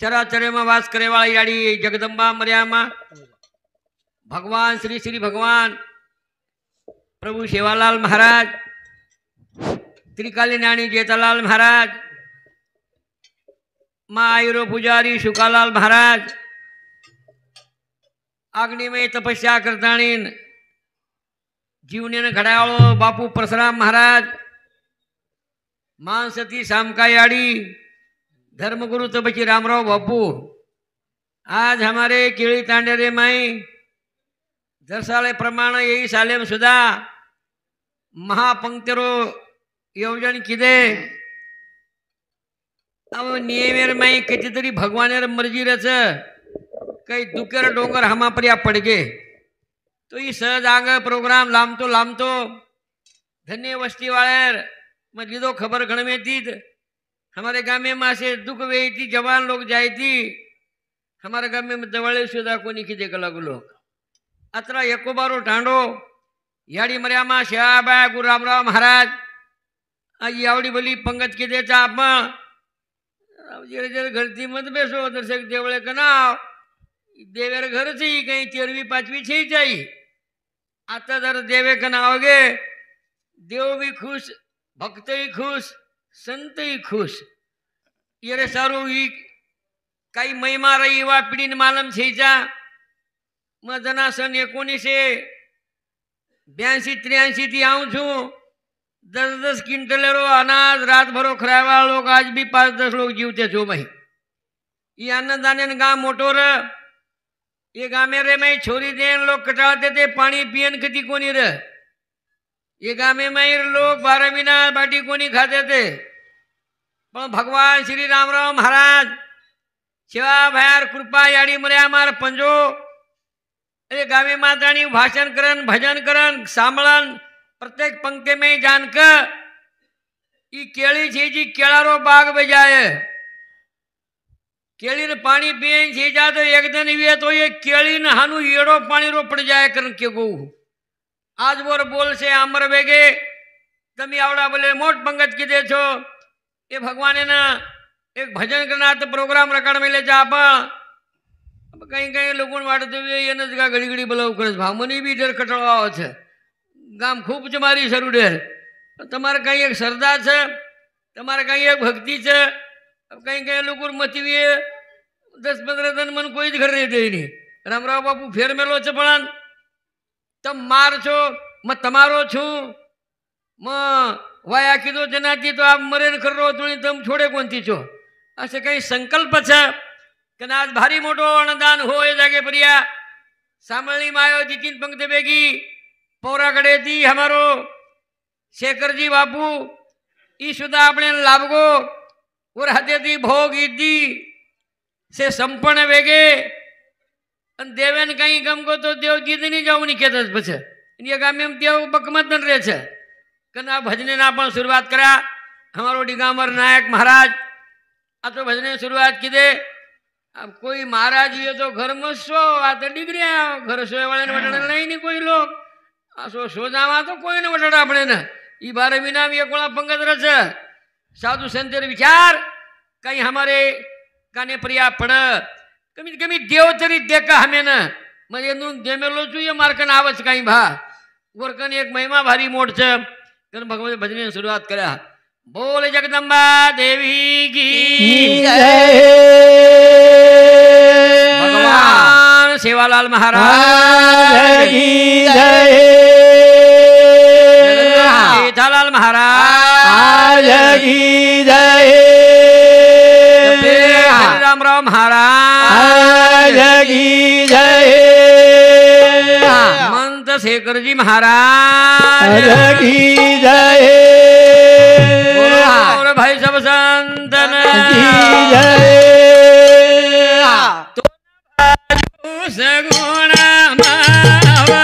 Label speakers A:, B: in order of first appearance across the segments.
A: चराचर में वास करे वाली याड़ी जगदम्बा मर्यामा भगवान श्री श्री भगवान प्रभु सेवालाल महाराज त्रिकाली नानी जेतालाल महाराज माँ आयुरो पुजारी शुकालाल महाराज अग्नि में तपस्या करताणीन जीवने घड़ायाळो बापू परशुराम महाराज मानसती शामकायाड़ी धर्मगुरु तपची रामराव बापू आज हमारे केड़ी तांडेरे माई दरसाले प्रमाण यही सालेम सुधा महापंक्तिरो योजन किदे अब नियमेर माई कितीतरी भगवानेर मर्जी रच कई दुखेर डोंगर हमापर्या पड़गे तो ये सहज आग प्रोग्राम लामतो धन्य वस्ती वाले मैं लीधो खबर गण में थी हमारे गाँव में से दुख वे थी जवान लोग जाए थी हमारे गाँव में दवाड़े सुधा को नहीं खींचे अलग लोग अतरा यकोबारो टांडो याड़ी मरिया माँ श्याबा गुरु रामराव महाराज आज आवड़ी भली पंगत के देता आप जरे जरे घरती मत बेसो दर्शक देवड़े का नाव देवेर घर से ही कहीं 13वीं 5वीं छही चाहिए आता जर देवे का नाव गे देव भी खुश भक्त ही खुश संत ही खुश ये सारू ही काही महिमा रही युवा पिढी मालम छईचा मग जना सन 1982-83 थी आऊँ छू 10-10 क्विंटलेरो अनाज रात भरो खरावा लोग आज भी 5-10 लोग जीवते छो भाई ये अन्नदान गाँव मोटोर ये गाँव में रे मैं छोरी देन लोग कटाते थे पानी पियन कती कोनी रे ये गाँव में लोग 12 महीना बाटी कोनी खाते थे पर भगवान श्री रामराव महाराज शिवा भयार कृपा याड़ी मरे हमार पंजो अरे गावे मातानी भाषण करन भजन करन सांभळन प्रत्येक पंक्ति में जानकर ई केली छे जी केळारो बाग बजाए केली ने पानी पिए छे जा तो एक दिन ये तो ये केली ने हानु येड़ो पानी रो पड़ जाए करन के गो आज बोर बोल से अमर वेगे तमी आवड़ा बोले मोट पंगत की दे छो ये भगवान ने ना एक भजन करना तो प्रोग्राम रखण में ले जा कहीं कहीं लोगों वाटते हुए घड़ी घड़ी बोलाव करे भामनी भी डर कटड़वा है गाम खूब च मारी शरू डेर तमारे कहीं एक श्रद्धा है तमारे कहीं एक भक्ति है अब कहीं कहीं लोग मती हुए 10-15 दिन मन कोई घर नहीं दे नहीं रामराव बापू फेर मेलो छे पण तम मार छो मैं तमारो छू म वाया कीधो जनाती तो आप मरे कर रो तो तम छोड़े कोणती छो असे कहीं संकल्प है कि आज भारी मोटो अनुदान हो ये जागे प्रिया सामळनी मायो दी 3 पंक्ति बेगी पौराकडे थी हमारो शेखर जी बापू ई सुधा अपने लाभगो और हते थी भोग दी से संपन्न वेगे अन देवेन कहीं गम को तो देव जीत नहीं जाऊ नहीं कहता पछे ये गाम में देव बकमत न रहे छे कना भजने ना पण शुरुआत करा हमारो डिगामर नायक महाराज आ तो भजने शुरुआत की दे अब कोई महाराज ये तो घर में सो आ तो डिग्रिया घर सोए वाले ने वटड़ा नहीं कोई लोग आ सो जावा तो कोई ने वटड़ा अपने ने ई 12 महीना में ये कोला पंगत रच साधु संतेर विचार कहीं हमारे काने प्रिया पड़ कमी कमी देव तरी देखा हमें न म्हणजे नु देमेलो छु ये मार्कन आवच कहीं भा गोरकन एक महिमा भारी मोट छ कन भगवान भजने शुरुआत करा बोल जगदम्बा देवी की जय भगवान सेवालाल महाराज की जय जेठालाल महाराज की जय रामराव महाराज की जय मंत शेखर जी महाराज की जय भाई सब संतन की जय तो सगुण मावा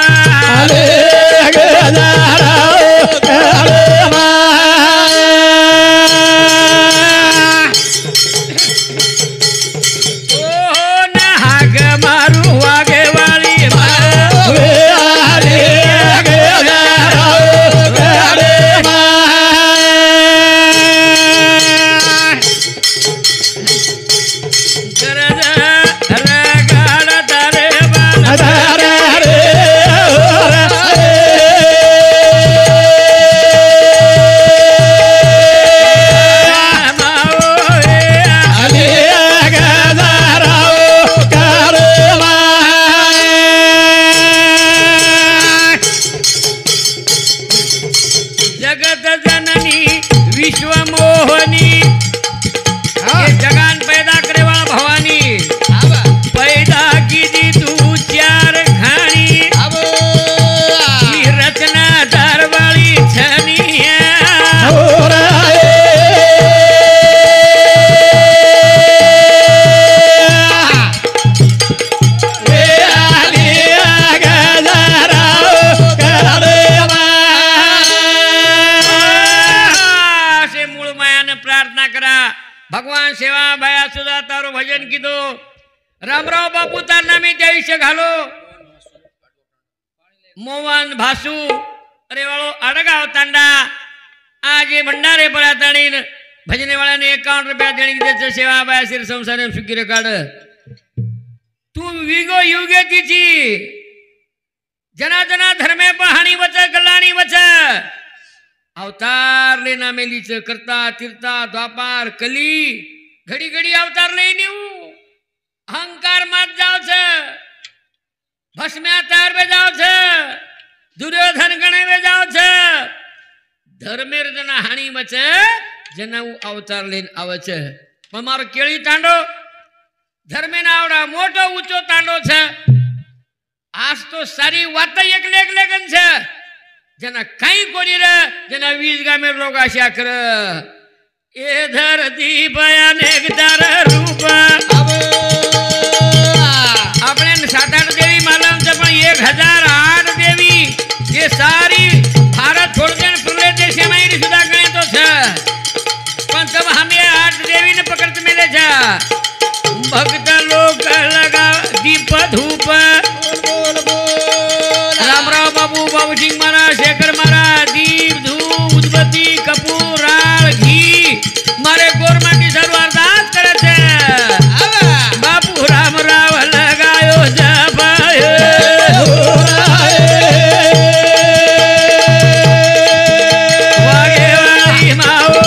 A: मोहनी ये जगान पैदा करे वाला भवानी पैदा की दी तू चार घाणी रचना दार वाली छनिया भगवान सेवा भया सुधा तारो भजन कीधो रामराव बापू तार नामे आयुष्य घालो मोहन भासू अरे वालो अड़गाव तांडा आज ये भंडारे पर ताणीन भजने वाला ने 51 रुपया देणी दे सेवा भया सिर संसार सुखी काढ तू विगो युगे तिची जना जना धर्मे पहाणी वच कल्याणी वच अवतार ले नामेलीच करता तीर्था द्वापार कली घड़ी घड़ी अवतार ले न्यू अहंकार मत जाओ छ भस्म्यातार में जाओ छ दुर्योधन गणे में जाओ छ धर्मेर जना हानी वच जना अवतार लेन आवे छ पण मारो केळी तांडो धर्मे ना आवडा मोटो ऊंचो तांडो छ आज तो सारी वात एकले एकले गन छ जना काही कोणी रे जना 20 गामे लोक आशा कर ए धरती भयानक दार रूप આપણે 7-8 देवी मालूम છે પણ 1008 देवी ये सारी भारत छोड़ दे प्रलय देश में ही सुधा गणे तो છે પણ तब हमें 8 देवी ने पकड़त मिले છે भक्त लोक लगा दीप धूप रामराव बाबू बाबू सिंह महाराज शेखर महाराज दीप धूप उदबत्ती कपूर राळ घी मारे गोरमा की सर्व अरदास करे छे बापू रामराव लगायो जप वागे वाली माओ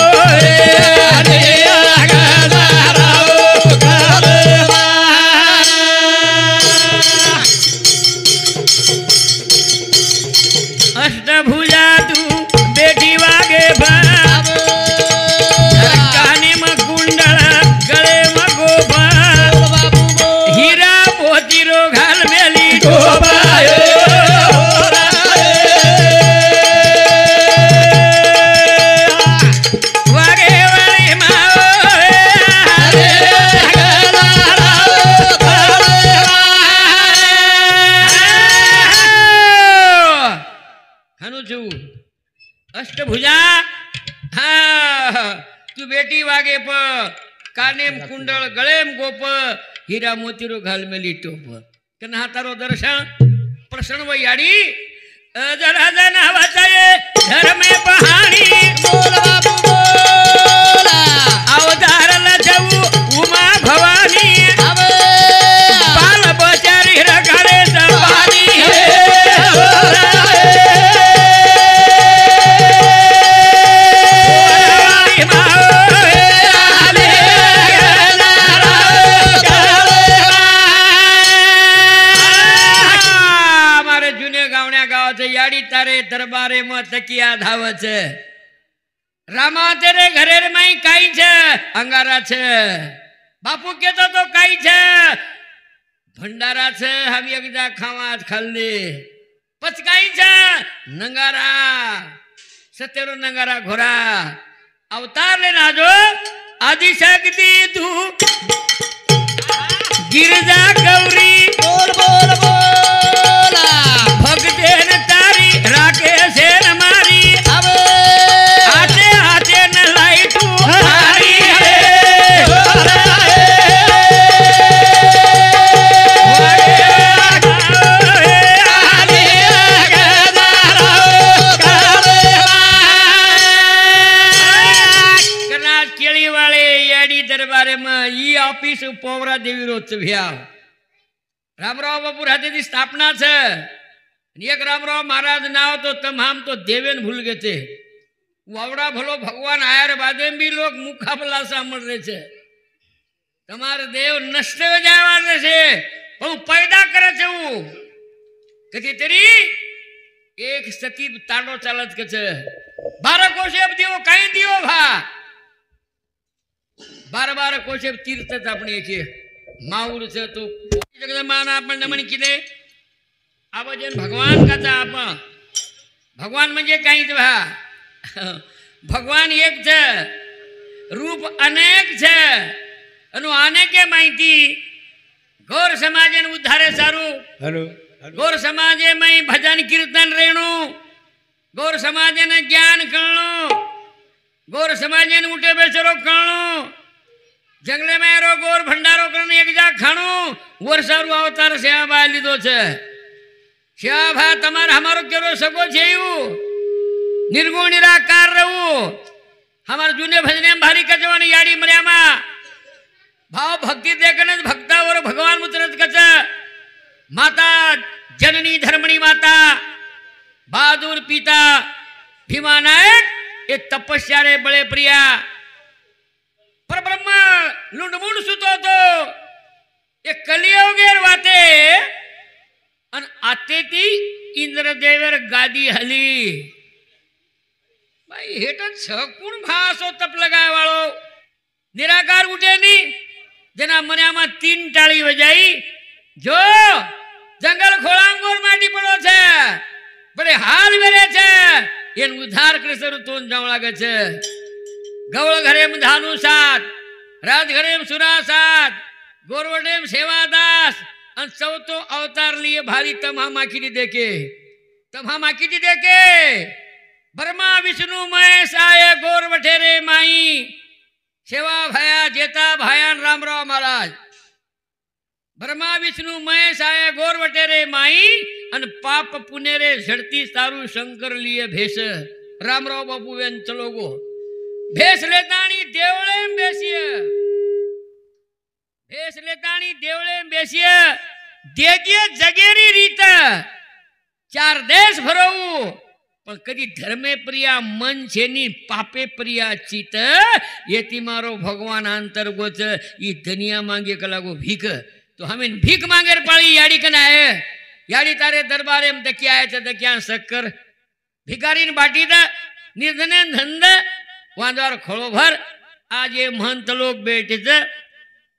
A: अष्टभुजा तू बेटी वागे काने में कुंडल गले में गोपा हीरा मोती रो घाल मेली टोपा वागे वाली माओ अष्टभुजा हाँ तू बेटी वागे प कानेम कुंडल गळेम गोप हीरा मोतीरो घाल मेली टोप कन्हा तारो दर्शन प्रसन्न वयाडी जरा जना वाचाये घर में पहाड़ी बोल बाबू बोल अवतार लजऊ उमा भवानी बाल बचारी रगड़े सवारी याडी तारे दरबारे में तकिया धाव छे रामा तेरे घरे में काई छे अंगारा छे बापू कहतो तो काई छे भंडारा छे हम एकदा खावा खाल्ले पचकाई छे नंगारा सतेरो नंगारा घोरा अवतार लेना जो आदि शक्ति तू गिरजा गौरी बोल बोल बोला भगतेन तारी राके से न मारी अब आते आते न लाई तू हारी केली वाले याडी दरबारे में ई ऑफिस पोवरा देवी रोज भ्या रामराव बापू राधे की स्थापना है एक रामराव महाराज ना हो तो तमाम तो देवेन भूल गए थे वावड़ा भलो भगवान आयर बादे भी लोग मुखाबला सामल रहे थे तमारे देव नष्ट हो जाए वाले से वो पैदा करे थे वो कथी तेरी एक सती तांडो चालत के छे 12 कोशे अब दियो कहीं दियो भा बार कोशे तीर्थच आपण एक माऊरच तो जगदमान आपण म्हणे किती आवाजन भगवान काचा आपण भगवान म्हणजे काहीच भा भगवान एक छ रूप अनेक छ अनु अनेके माहिती गौर समाजन उद्धारे सारू
B: हेलो
A: गौर समाजे में भजन कीर्तन रेणु गौर समाजन ज्ञान कळणो गौर समाजन उठे बेसरो कळणो जंगले में रो गौर भंडारो करने एक जा खाणो वर्षारू अवतार सेवा लीधो छे सेवा तमार हमारो केरो सगो छेयू निर्गुण निराकार रहू हमार जूने भजने भारी कजवानी याडी मर्यामा भाव भक्ति देखने भक्तावर भगवान मुतरत कच माता जननी धर्मणी माता बहादुर पिता भीमा नायक ये तपस्या रे बड़े प्रिया पर ब्रह्मा लुंडमुंड सुतो तो ये कलियोगेर वाते अन आते ती इंद्रदेवर गादी हली भाई हेटन सकुण भासो तप लगाय वाळो निराकार उठे नी जना मन्यामा 3 टाળી वजाई जो जंगल खोळांगोर माटी पड़ो छे बड़े हाल वेरे छे एन उद्धार कृष्ण तोन जाव लागे छे गवळ घरेम धानु सात राज घरेम सुरा सात गोरवडेम सेवादास अन चौथो अवतार लिए भारी तमहा माखीनी देखे ब्रह्मा विष्णु महेश आए गोरवठे रे माई सेवा भया जेता भायान रामराव महाराज ब्रह्मा विष्णु महेश आए गोरवटे रे माई अन पाप पुण्य रे झड़ती सारू शंकर लिए भेष रामराव बाबू वेन चलो गो भेष लेतानी देवळे बेसिए देगिए जगेरी रीत 4 देश भरवू पण कधी धर्मे प्रिया मन छेनी पापे प्रिया चित येती मारो भगवान अंतर्गोच ई दुनिया मांगे कलागो भीख तो हमें भीख मांगे पाड़ी याड़ी कना है याड़ी तारे दरबारे में दकिया है दकिया शक्कर भिखारी बाटी दा निर्धने धंध वांदार खोलो भर आज ये महंत लोग बैठे थे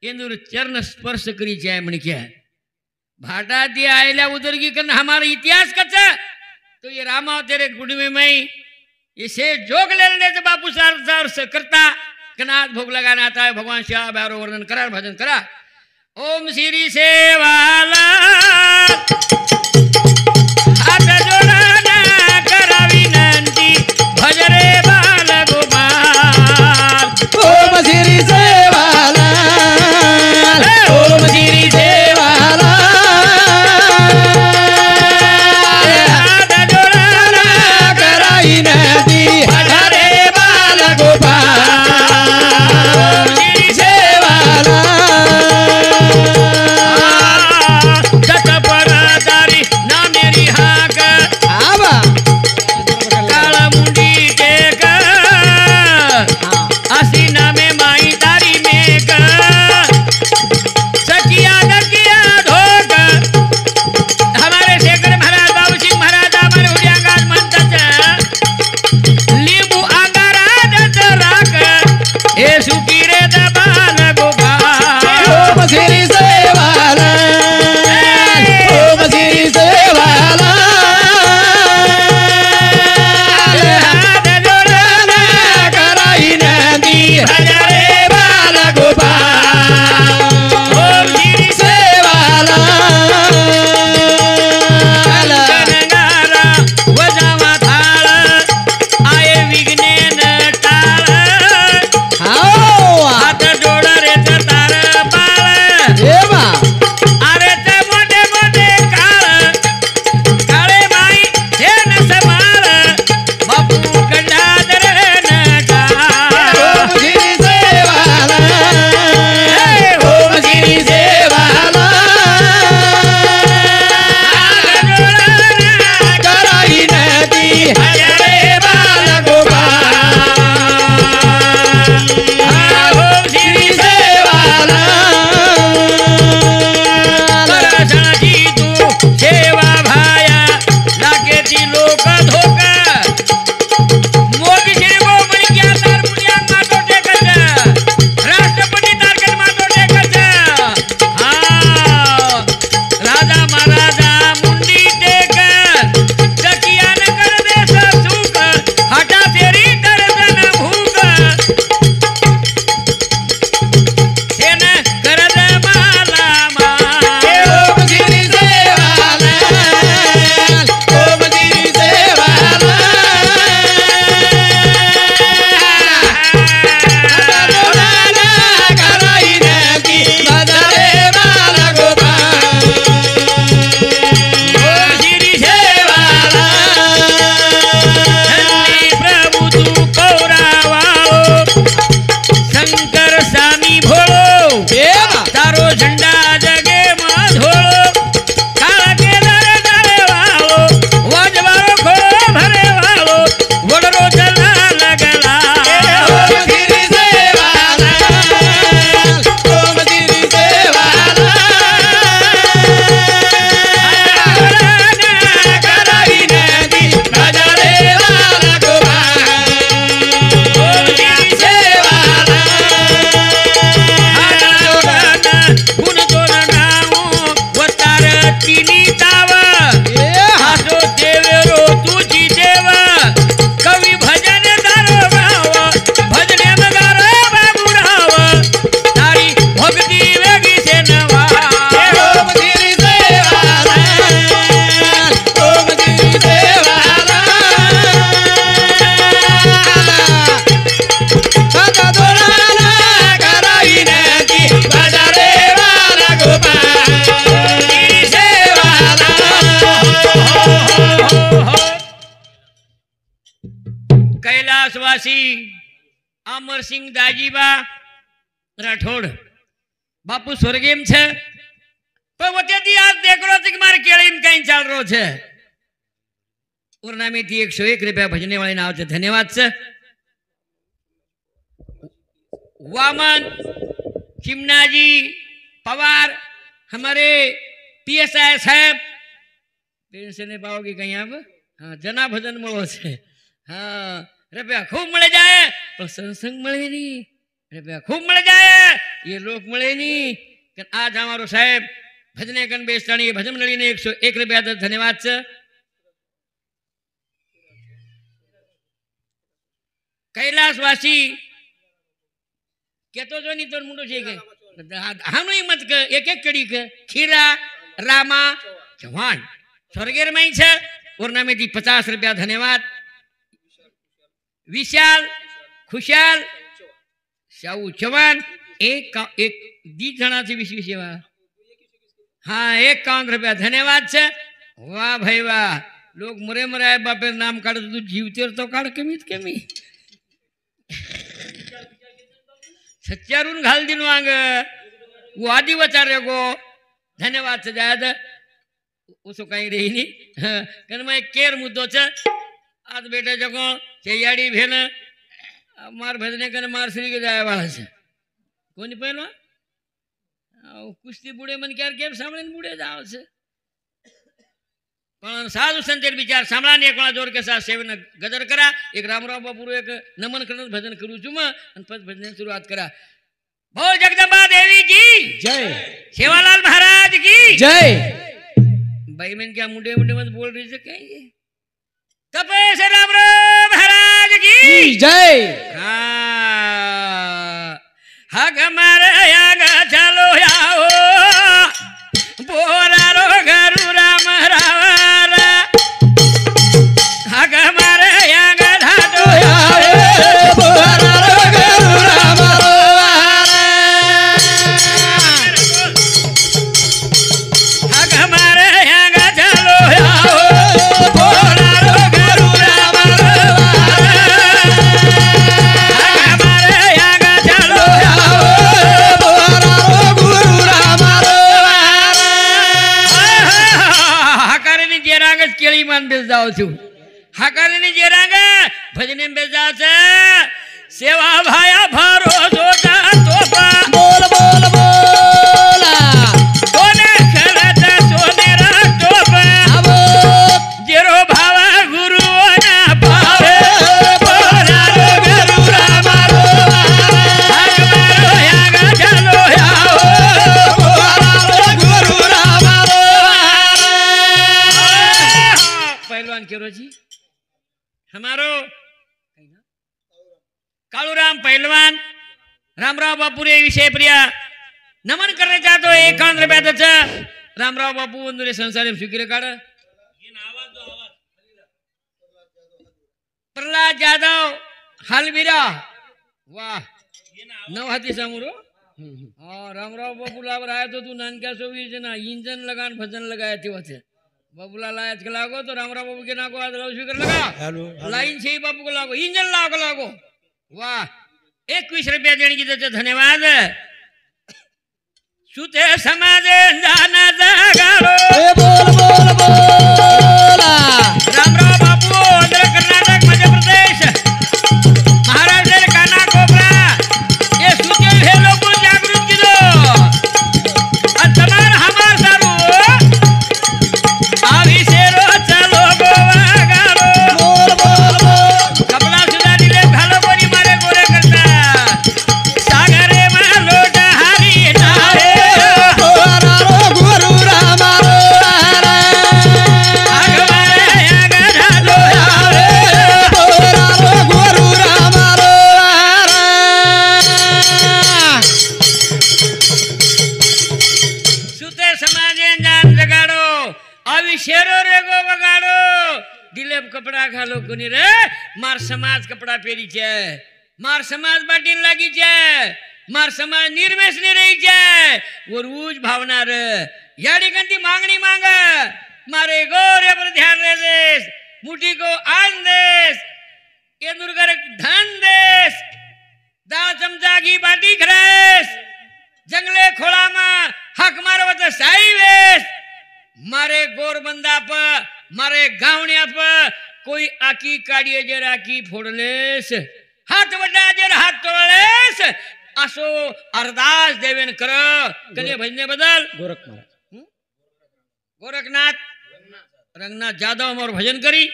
A: इंदुर चरण स्पर्श करी जाए मन क्या भाटा दिया आयला उदरगी करना हमारा इतिहास कच्चा तो ये रामा तेरे कुटुंबी में इसे जोग ले लेने से बापू सार करता कनाथ भोग लगाना आता है भगवान श्याम बैरो वर्णन करा भजन करा ओम श्री सेवाला हाथ जोड़ना करा विनंती भजरे बाल गोपाल
B: ओम श्री सेवाला ओम श्री सेवाला हाथ जोड़ना करा विनंती भजरे बाल गोपाल ओम श्री सेवाला
A: जत परादा कैलासवासी अमरसिंह दाजीबा राठोड बापू स्वर्गेम छे पण वतेती आज देखलो कि मारे केळीम कहीं चाल रो छे उरनामीथी 101 रुपया भजने वाले नाव छे धन्यवाद छे वामन चिमनाजी पवार हमारे पीएसआई साहब पेंशन ने पाओगे कहीं आप हाँ जना भजन મળો છે हाँ रुपया खूब મળે જાય પણ સત્સંગ મળે नहीं रुपया खूब મળે જાય ये लोग મળે नहीं आज हमारो साहेब भजने कन बेस्ताणी भजन मंडली ने 101 रुपया धन्यवाद છે कैलासवासी केतो जो नहीं तो मुंडो छे के हानो ही मत के एक एक कड़ी के खीरा रामा जवान स्वर्गेर में छे उरनामे दी 50 रुपया धन्यवाद विशाल खुशाल शाहू चौहान एक दी जना से विश सेवा हाँ 51 रुपया धन्यवाद छे वाह भाई वाह लोग मरे मराए बापे नाम काढ तू जीवतेर तो काढ कमीत कमी सच्चारून घाल दिनो आंग वो आदि वचारे को धन्यवाद से जायद उसो कहीं रही नहीं कन मैं केर मुद्दो छे आज बेटा जको चैयाड़ी भेन मार भजने कन मार श्री के जाय वाला छे कोनी पहलो कुश्ती बुड़े मन क्यार केम सामने बुड़े जाव छे पण साधु संतेर विचार सामलाने एक जोर के साथ सेवन गदर करा एक रामराव बापू एक नमन करन भजन करू छु मैं अन पछ भजन शुरुआत करा बोल जगदम्बा देवी की
B: जय
A: सेवालाल महाराज की
B: जय
A: भाई मैं क्या मुंडे मुंडे मत बोल रही से कहीं तपेश रामराव महाराज की
B: जय
A: हाँ हग मारे आग चलो आओ बोरा रो गरु राम रावरा हग मारे आग धाडो
B: बोरा रो गरु राम
A: हग मारे आग चलो आओ बोरा रो गरु राम हग मारे आग चलो आओ
B: बोरा रो गुरु राम
A: हाकारीनी जेरांग केळी मान बेस जाओ छु हाकारीनी जेरांग भजने बेस जाओ छे सेवा भाया भरोसो जा तोपा
B: बोल बोल बोला
A: सोने खेलत सोने रा तोपा
B: आबो
A: जेरो भावा गुरु ना पावे बोला रो गुरु राम हग मारो याग चलो आओ
B: बोरा रो गुरु राम
A: पहलवान केरो जी हमारो कालूराम पहलवान रामराव बापू रे विषय प्रिया नमन करने चाहतो 51 रुपया दच रामराव बापू वंदुरे संसार स्वीकार काढ प्रहलाद जाधव हालवीरा वाह नव हाथी समोरो हाँ रामराव बापू लाभ रहा तो तू नानक्या सोवी ना इंजन लगान भजन लगाया थे वैसे बाबूला लायत के लागो तो रामराव बाबू के नाको आज स्वीकार लगा लाइन से ही बापू को लागो इंजन लागो वाह 21 रुपया देने की तो धन्यवाद सुते समाज जाना जगाड़ो
B: बोल बोल बोला
A: रामराव बापू आंध्र कर्नाटक मध्य प्रदेश महाराष्ट्र काना कोपरा ये सुते हुए लोगों को जागरूक की दो और तमाम हमार सारू अभी से रो चलो गोवा गाड़ो
B: बोल बोल बोल
A: कपड़ा सुधा दिले भालो कोनी मारे गोरे करता सागरे में लोटा हारी नारे
B: बोरा रो गुरु राम
A: आग मारे आग ढालो
B: बोरा रो गुरु राम
A: सुते समाजे जान जगाड़ो अभी शेरो रे गो बगाड़ो दिलेप कपड़ा घालो कोनी रे मार समाज कपड़ा पेरी छे मार समाज बाटीन लागी छे मार समाज निर्मेश ने रही छे वो रूज भावना रे याडी गंती मांगनी मांग मारे गोरे पर ध्यान रे देश मुठी को आन देश ये दुर्गा સમંદાપ મારે ગાવણ્યાપ કોઈ આકી કાઢીએ જે રાખી ફોડલેસ હાથ વડા જે હાથ તોડલેસ આસો અરદાસ દેવેન કર કને ભજને બદલ गोरखनाथ रंगनाथ जादव और भजन करी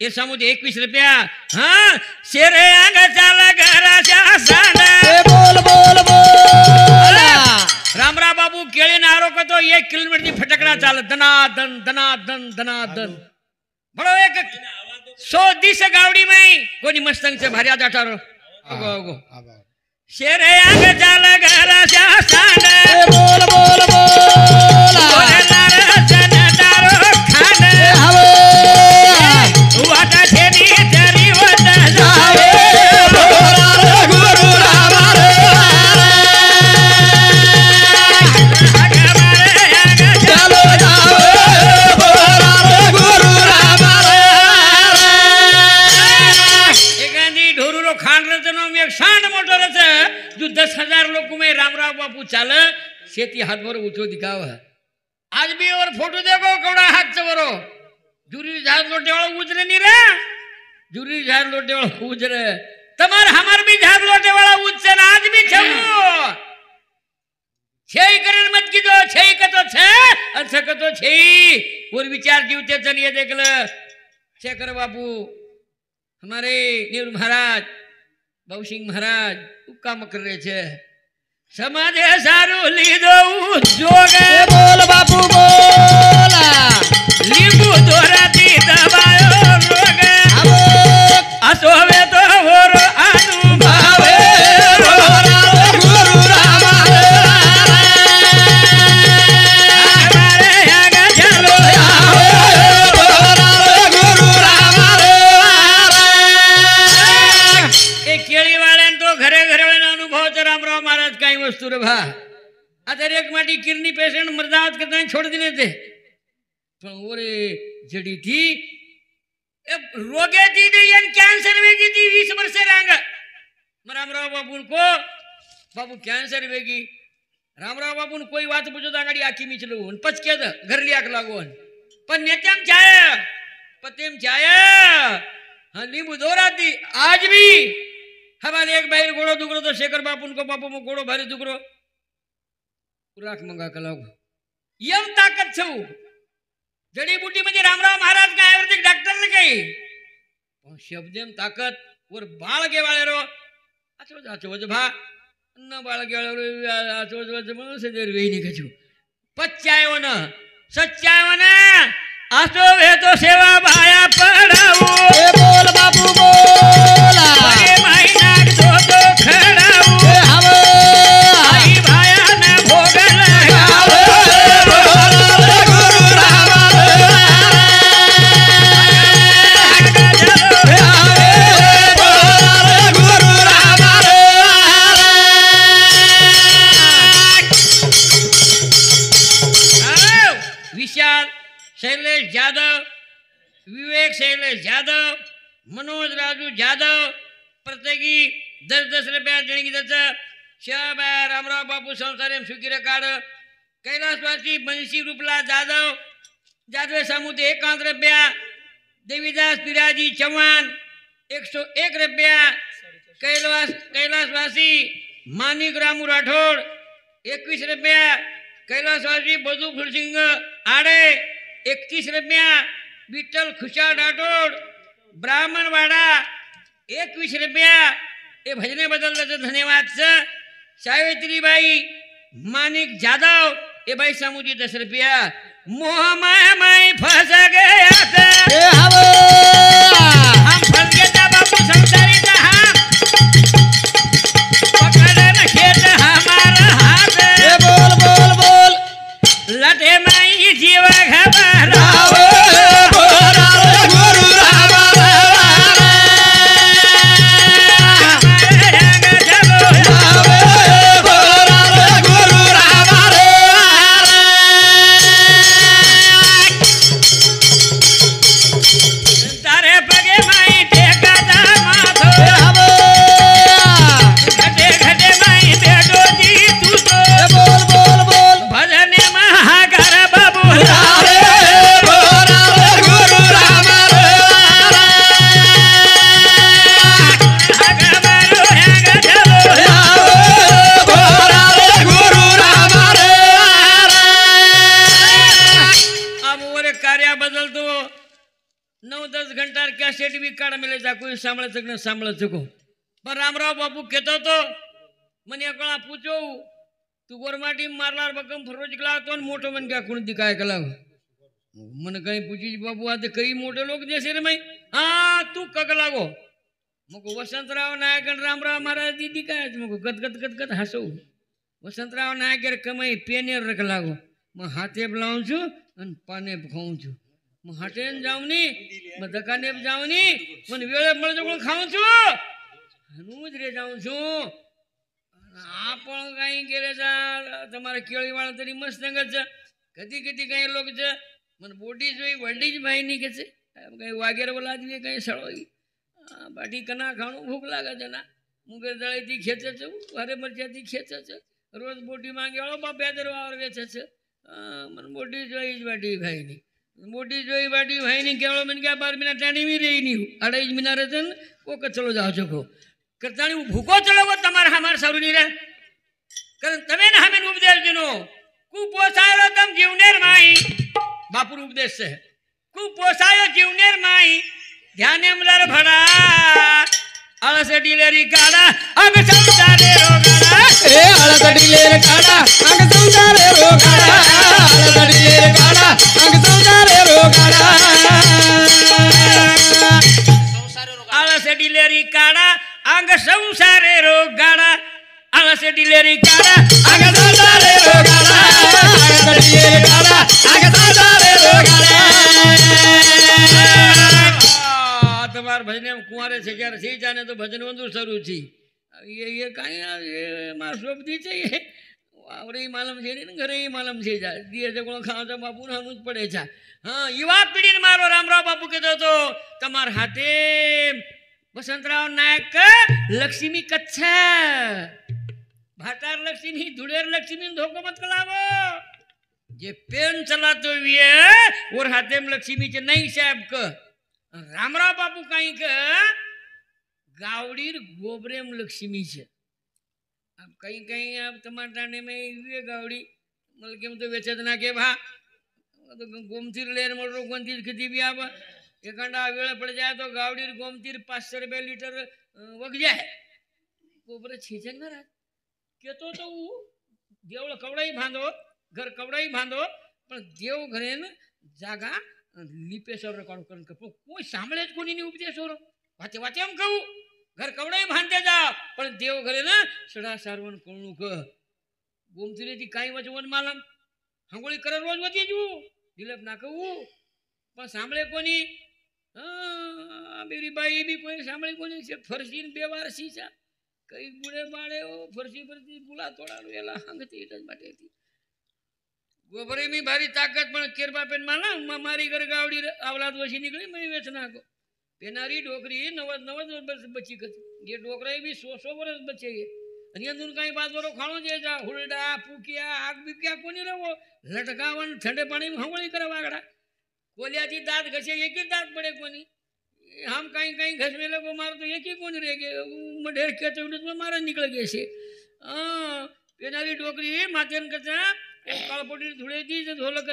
A: ये समुद 21 रुपया हाँ शेरे आंग चाला घरा सांड
B: बोल बोल बोल
A: रामरा बाबू केळे नारो को तो 1 किलोमीटर की फटकड़ा चाल धनाधन धनाधन धनाधन बड़ो एक 100 दिस गावड़ी में कोनी मस्तंग से भरिया जाटारो ओगो शेरे आंग चाला घरा सांड
B: बोल बोल बोल
A: वाटा छेनी जरी वटा
B: जावे गुरु राम रे चलो जावे गुरु राम रे
A: एक गांधी ढोरू रो खान रचनो में एक सांड मोटो रच जो 10,000 लोग में रामराव बापू चाल सेती हाथ भर ऊंचो दिखाव आज भी और फोटो देखो कवड़ा हाथ से भरो जुरी झाड़ लोटे वाला उजरे नहीं रे जुरी झाड़ लोटे वाला उजरे तमार हमार भी झाड़ लोटे वाला उजसे आज भी छवो छई करन मत की दो छई का तो छे अच्छा का तो छई और विचार जीवते चलिए देख ले शेखर बाबू हमारे नील महाराज बाबू सिंह महाराज काम कर रहे छे समाजे सारू लीधो जोगे
B: बोल बापू बोल
A: लींबू दोराती दबायो रोगे असोवे तो होर अनुभवे
B: गुरु राम रे
A: हमारे आगे चलो
B: गुरु राम रे
A: ए केळी वाले तो घरे घरे अनुभव तो रामराव महाराज काही वस्तू रे भा आता एक माटी किडनी पेशेंट मर्दावत करता छोड़ देने थे ओरे जड़ी थी रोगे थी कैंसर वेगी थी 20 वर्ष रांग रामराव बाबू को बाबू कैंसर वेगी रामराव बाबू कोई बात पूछो तो गाड़ी आखी मिचलो पचके घर लिया लागो पण नेत्याम चाय पतेम चाय हाँ नींबू दोराती आज भी हमारे एक भाई घोड़ो दुगरो तो शेखर बापू को बापू में घोड़ो भारी दुगरो राख मंगा कलाओ यम ताकत छू जड़ी बूटी म्हणजे रामराव महाराज का आयुर्वेदिक डॉक्टर ने कही शब्देम ताकत और बाळ के वाले रो आचो भा न बाळ के वाले आचो मन से देर वेई नहीं कछु पच्चायो न सच्चायो न आसो वे तो सेवा भाया पड़ाऊ
B: बोल बापू बोल
A: बड़े महीना दो तो खड़ाऊ आई भाया न भोगल
B: गुरु राम गुरु राम
A: विशाल शैलेश यादव विवेक शैलेश यादव मनोज राजू यादव प्रत्येकी 10-10 रुपया देणगी त्याचं शिवाबाई रामराव बापू संसार सुखी काढ कैलासवासी बंशी रूपला जाधव जाधव सामुते 51 रुपया देवीदास पिराजी चव्हाण 101 रुपया कैलासवासी मानिक रामू राठोड 21 रुपया कैलासवासी बजू फुलसिंग आडे 31 रुपया विठ्ठल खुशाल राठोड ब्राह्मणवाडा 21 रुपया ये भजने बदल धन्यवाद सावित्रीबाई मानिक जाधव ये भाई सामुजी 10 रुपया मोह माय फंस गया था हम फंस गए था बापू संसारी का हम पकड़ न खेत हमारा हाथ
B: बोल बोल बोल
A: लटे माई जीव घबरा
B: गुरु राम गुरु राम
A: ગાડા મેલે જા કોઈ સાંભળે છે કે ન સાંભળે છે કો પણ રામરાવ બાપુ કહેતો તો મને એકલા પૂછો તું ગોરમાટી મારલાર બકમ ફરોજ ગલાતો ને મોટો મન ક્યાં કોણ દિખાય કલાવ મને કઈ પૂછી બાબુ આ કઈ મોટો લોક દેશે રે મય હા તું કગ લાગો મકો વસંતરાવ નાયક અને રામરાવ મારા દીદી કાય મકો ગત ગત ગત ગત હસો વસંતરાવ નાયક કમાઈ પેનેર રખ લાગો मैं हाथे बुलाऊं छू અને પાને ખાઉં છું હું હાટે જાઉં ની मैं દકાને જાઉં ની મને વેળે મળજો પણ ખાઉં છું હું જ રે જાઉં છું આ પણ કઈ ઘેરે જા તમારા કેળી વાળા તરી મસ્ત નગર છે કદી કદી કઈ લોક છે મને બોડી જોઈ વડી જ ભાઈ ની કે છે કઈ વાગેર બોલા દીને કઈ સળો બાટી કના ખાણું ભૂખ લાગે છે ના મુગર દળીથી ખેંચે છે હરે મરચાથી ખેંચે છે રોજ બોટી માંગે વાળો બાપ બે દરવાર વેચે છે मन मोटी जोई बाटी भाई नहीं मोटी जोई बाटी भाई नहीं केवल मन क्या 12 मिनट टाणी भी रही नहीं अढ़ाई महीना रहते को चलो जाओ छो करताणी भूखो चलो वो तमारे हमारे सारू नहीं रहे कर तमे ने हमें उपदेश दिनो कु पोसायो तम जीवनेर माई बापुर उपदेश से कु पोसायो जीवनेर माई ध्यान अमलर भड़ा आलस डिलेरी काड़ा अब संसारे रोगाड़ा
B: ए आलस डिलेरी काड़ा अंग संसारे रोगाड़ा आलस डिलेरी काड़ा अंग संसारे रोगाड़ा
A: आलस डिलेरी काड़ा अंग संसारे रोगाड़ा आलस डिलेरी काड़ा
B: अंग संसारे रोगाड़ा आलस डिलेरी काड़ा अंग संसारे रोगाड़ा
A: તમાર ભજને કુંવારે છે જ્યારે સી જાને તો ભજન વંદુ શરૂ છે એ કાંઈ માર શોભતી છે આવરે માલમ છે ને ઘરે માલમ છે જા દીએ જે કોણ ખાવા બાપુ નાનું જ પડે છે હા યુવા પીઢીને મારો રામરાવ બાપુ કહેતો તો તમાર હાથે વસંતરાવ નાયક લક્ષ્મી કચ્છા ભાટાર લક્ષ્મી ધુડેર લક્ષ્મી ધોકો મત કલાવો જે પેન ચલાતો વીએ ઓર હાથે લક્ષ્મી છે નહીં સાહેબ ક रामराव बापू कहीं के गावड़ीर गोबरेम लक्ष्मी है अब कहीं कहीं अब टमाटाने में ये गावड़ी मतलब के तो वेचत ना के भा तो गोमतीर लेर मोटो गोमतीर किती भी अब एक अंडा वेळ पड़ जाए तो गावड़ीर गोमतीर 500 रुपये लीटर वग जाए गोबर छीचक ना रहा के तो देवळ कवड़ाई बांधो घर कवड़ाई बांधो पण देव घरे न जागा લીપેશ્વર કોણ કોણ કોઈ સાંભળે જ કોની ઉપદેશ હોરો વાતે વાતે એમ કહું ઘર કવડાઈ ભાંતે જા પણ દેવ ઘરે ને સડા સારવન કોણું ક ગોમતીરેથી કાંઈ વચવન માલમ હંગોળી કરે રોજ વધી જવું દિલપ ના કહું પણ સાંભળે કોની મેરી બાઈ બી કોઈ સાંભળે કોની છે ફરસી ને 2 વાર સીસા કઈ ગુડે બાળે ફરસી પરથી ગુલા તોડાનું એલા હંગતી એટલે માટે गोबरे में भारी ताकत पण केरबा पेन माना मारी घर गावड़ी आवलाद वशी निकली मैं वेच नाखो पेनारी डोकरी 90 वर्ष बची कत ये डोकरा भी 100 वर्ष बचे ये आणि अजून काही बाजरो खाणो जे जा हुरडा फुकिया आग बिक्या कोणी रवो लटकावन ठंडे पाणी में हवळी करा वागडा कोल्याची दात घसे एक ही दात पडे कोणी हम काही काही घसमेले को मार तो एक ही कोणी रे गे मढेर खेतो में मारा निकल गए से पेनारी डोकरी माथेन कचा काळपोटी धुळेची ढोलक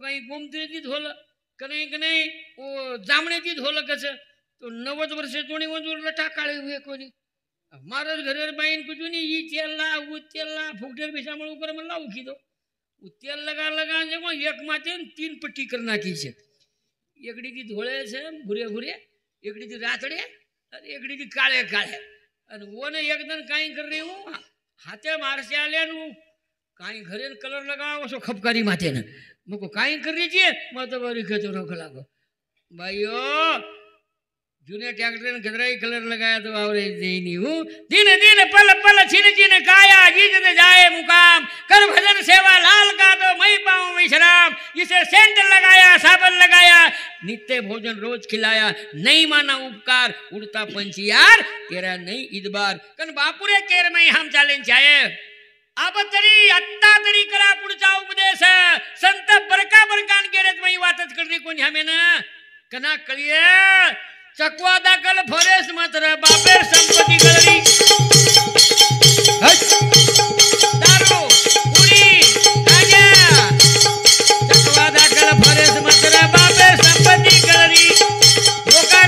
A: काही गोमतीची ढोलक कनाई कनाई ओ जामणेची ढोलक तो 90 वर्ष तोणी वजूर लटा काळे हुए कोणी महाराज घरेर बाईन कुजूनी ई तेलला उ तेलला फुकटेर बिसामळ कर मन लावू कीधो उ तेल लगा लगा जे एक माथे 3 पट्टी कर नाखी छे एकडी ती ढोळे छे भुरे भुरे एकडी ती रातडे અને એકડી તી કાળે કાળે અને ઓને એકદમ કાઈ कर रे हूं हाथे मारसे आले नु काई घरे कलर लगाओ सो खपकारी माथे ने मको काई कर रही छे मैं तो बारी खेतो रोक लागो भाईओ जूने ट्रैक्टर ने गदराई कलर लगाया तो आवरे देनी हूं दिन दिन पल पल छिन छिन काया जीत ने जाए मुकाम कर भजन सेवा लाल का तो मैं पाऊं विश्राम इसे सेंट लगाया साबन लगाया नित्य भोजन रोज खिलाया नहीं माना उपकार उड़ता पंछी यार तेरा नहीं इदबार कन बापुरे केर में हम चैलेंज आए अब तरी अत्ता तरी करा पुढचा उपदेश संत बरका बरकान गेरेत मई वातच करली कोणी हमें ना कना कळिये चकवा दाखल फरेस मात्र बापेर संपत्ती गळली दारू पुरी गाजा चकवा दाखल फरेस मात्र बापेर संपत्ती गळली लोका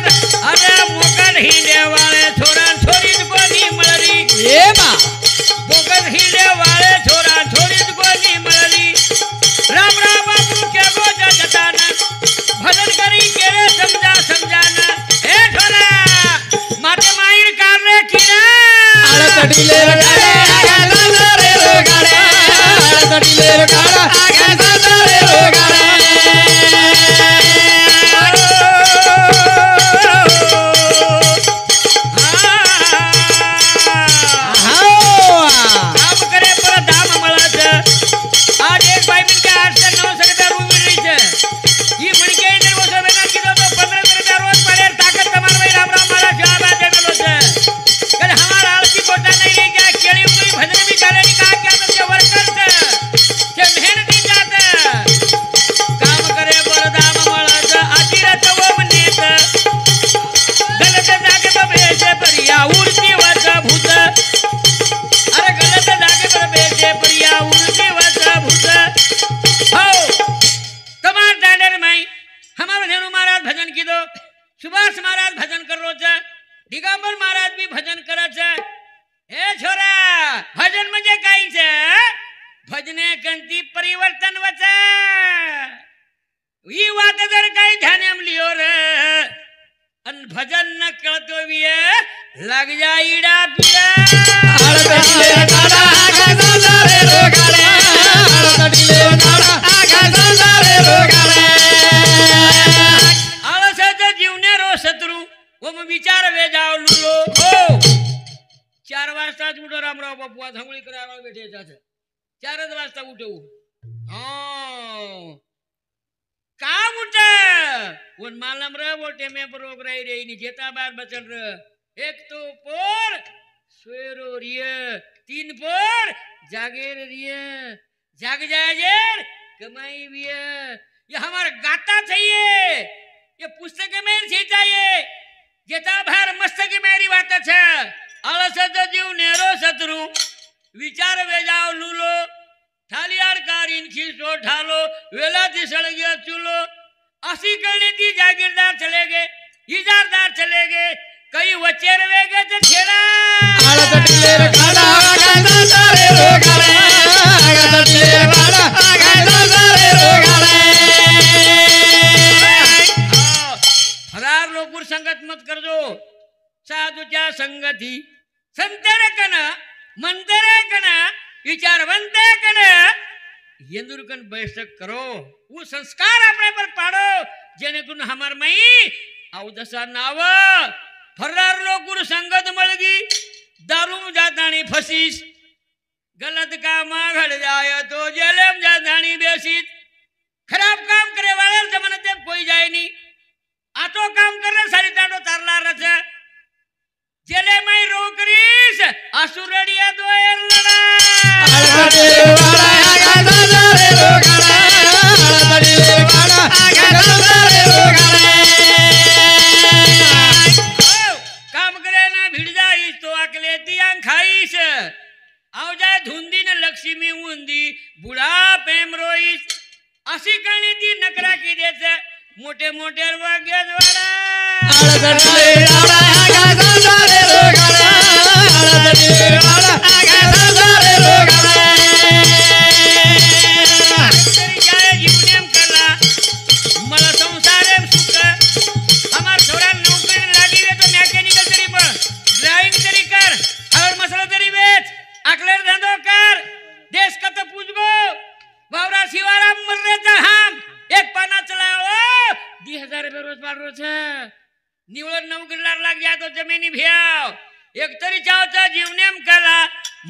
A: कळतो विये लग जा इडा पिया
B: आळतडीले गाडा आगा संसारे रोगाडे आळतडीले गाडा आगा संसारे रोगाडे
A: आळसाचा जीवने रो शत्रू व मग विचार वे जाव लुलो हो 4 वाजताच उठो रामराव बापू आज हंगळी करायला भेटायचं 4च वाजता उठवू का उठ वन मालम र बोटे में बरोग रही रही नी जेता बार बचन र एक तो पोर सोरो रिय 3 पोर जागेर रिय जाग जाए जेर कमाई भी ये हमारा गाता चाहिए ये पुस्तक में चाहिए जेता बार मस्तक मेरी बात है आळसाचा जीव नेरो शत्रू विचार वे जाओ लूलो थालियार कारीन खीसो ठालो वेलाती सळगिया चूलो असी करनी थी जागीरदार चले गए इजारदार चले गए कई वचेर वे गए तो छेड़ा
B: आळतडीले गाडा आगा संसारे रोगाडे आळतडीले गाडा आगा संसारे रोगाडे
A: फरार लोकुर संगत मत कर दो साधूच्या संगती संतरे कन मंतरे कन विचारवंते कन येंदुरकन बैठक करो वो संस्कार अपने पर पाड़ो जेने कुन हमार मई आउ दसा नाव फरार लोकुर संगत मळगी दारू जातानी फसीस गलत काम घड़ जाय तो जेलेम जातानी बेसीत खराब काम करे वाले जमाने ते कोई जाए नहीं आतो काम करने सारी ताडो तारला रच जेले में रोकरीस असुरड़िया दोयर लड़ा
B: आळतडीले गाडा आगा संसारे रोगाडे आळतडीले गाडा आगा संसारे रोगाडे
A: काम करे ना भिड़ जाईस तो अकले दियां खाईस आव जाए धुंदी न लक्ष्मी उंदी बुढ़ा प्रेम रोईस असी करनी थी नकरा की देस मोटे मोटे वाग्य द्वारा
B: आळतडीले गाडा आगा संसारे रोगाडे आळतडीले गाडा आगा संसारे रोगाडे
A: तरी जाए जीवनेम कला मला संसारेम सुख हमार छोरा नौकरी लागी वे तो मैकेनिकल तरी पण ड्राइविंग तरी कर हर मसला तरी बेच अकलेर धंधो कर देश का तो पूजगो बावरा शिवारा मरने जा हम एक पाना चलाओ 20,000 रुपये रोज पार रोज निवड नौकरीला लाग जा तो जमिनी भ्याव एक तरी चावचा जीवनेम कला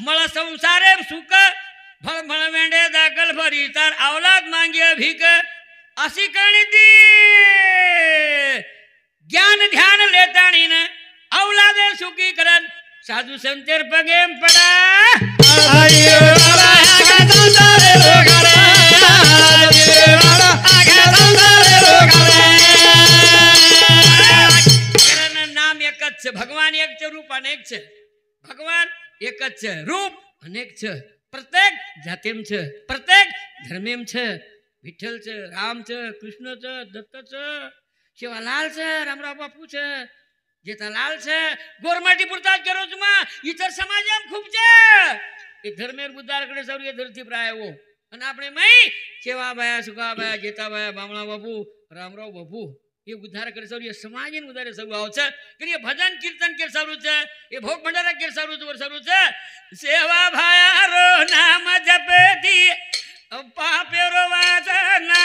A: मला संसारेम सुख फळ फळ वेंडे दाखल भरी तर औलाद मांगे भीक अशी करणी ती ज्ञान ध्यान लेतानी न औलाद सुखी करन साधू संतेर पगेम पडा
B: आळतडीले गाडा आगा संसारे रोगाडे आळतडीले गाडा आगा संसारे रोगाडे
A: नाम एकच छे भगवान एक छे रूप अनेक छे भगवान एकच छे रूप अनेक छे प्रत्येक जातेम छे प्रत्येक धर्मेम छे विठ्ठल छे राम छे कृष्ण छे दत्त छे शिवालाल छे रामराव बापू छे जेठालाल छे गोरमाटी पुरता करोज मा इतर समाजम खूप छे ए धर्मेर बुद्धारकडे सौर्य धरती प्राय हो અને આપણે મય સેવાભાઈ સુખાભાઈ જેતાભાઈ બામણા બાપુ રામરાવ બાપુ ये उद्धार कर सर ये समाज इन उद्धार सब आवच कि ये भजन कीर्तन के सरुच ये भोग भंडारा के सरुच वर सरुच सेवा भायारो नाम जपती पापेरो वासना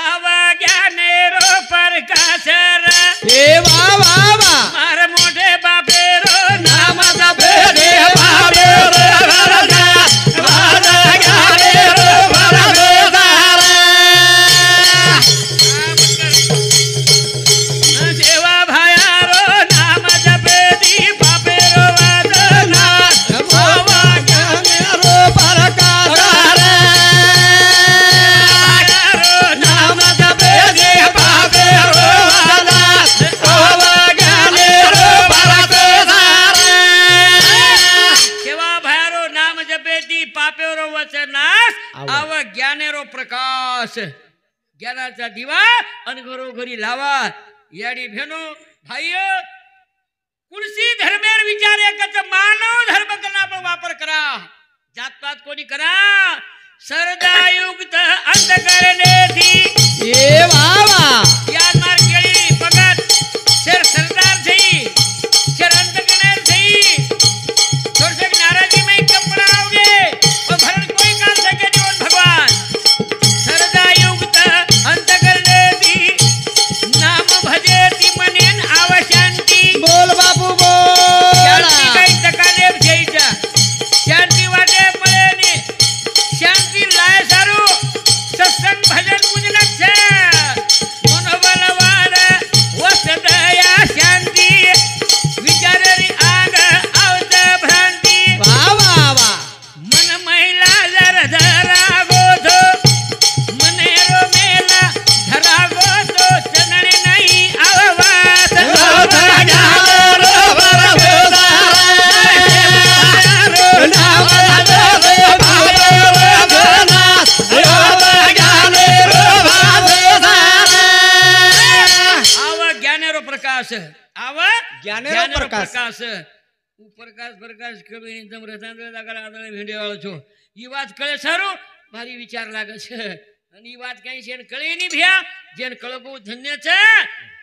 A: आवा ज्ञानेरो प्रकाश
B: ए वा वा वा
A: मार मोठे बापेरो नाम
B: जपती पापेरो वासना आवा ज्ञानेरो प्रकाश
A: सेवा भायारो नाम जपती पापेरो वासना
B: आवा ज्ञानेरो प्रकाश नाम जपती पापेरो वासना आवा ज्ञानेरो प्रकाश
A: सेवा भायारो नाम जपेती पापेरो वचनास आव ज्ञानेरो प्रकाश ज्ञानाचा दिवा आणि घरोघरी लावा याडी भेनो भाई कुणसी धर्मेर विचार एकच मानव धर्म करना पण वापर करा जातपात कोणी करा सरदायुक्त अंत करणे थी
B: ए वा वा
A: याद मार केळी भगत शेर सरदार થઈ
B: જ્ઞાનેરો પ્રકાશ
A: પ્રકાશ પ્રકાશ કવિ એકદમ રતાંદ્ર આદળે ભેંડેવાળો છો ઈ વાત કળે સારું મારી વિચાર લાગે છે અને ઈ વાત કઈ છે કળે નહીં ભ્યા જેને કળકો ધન્ય છે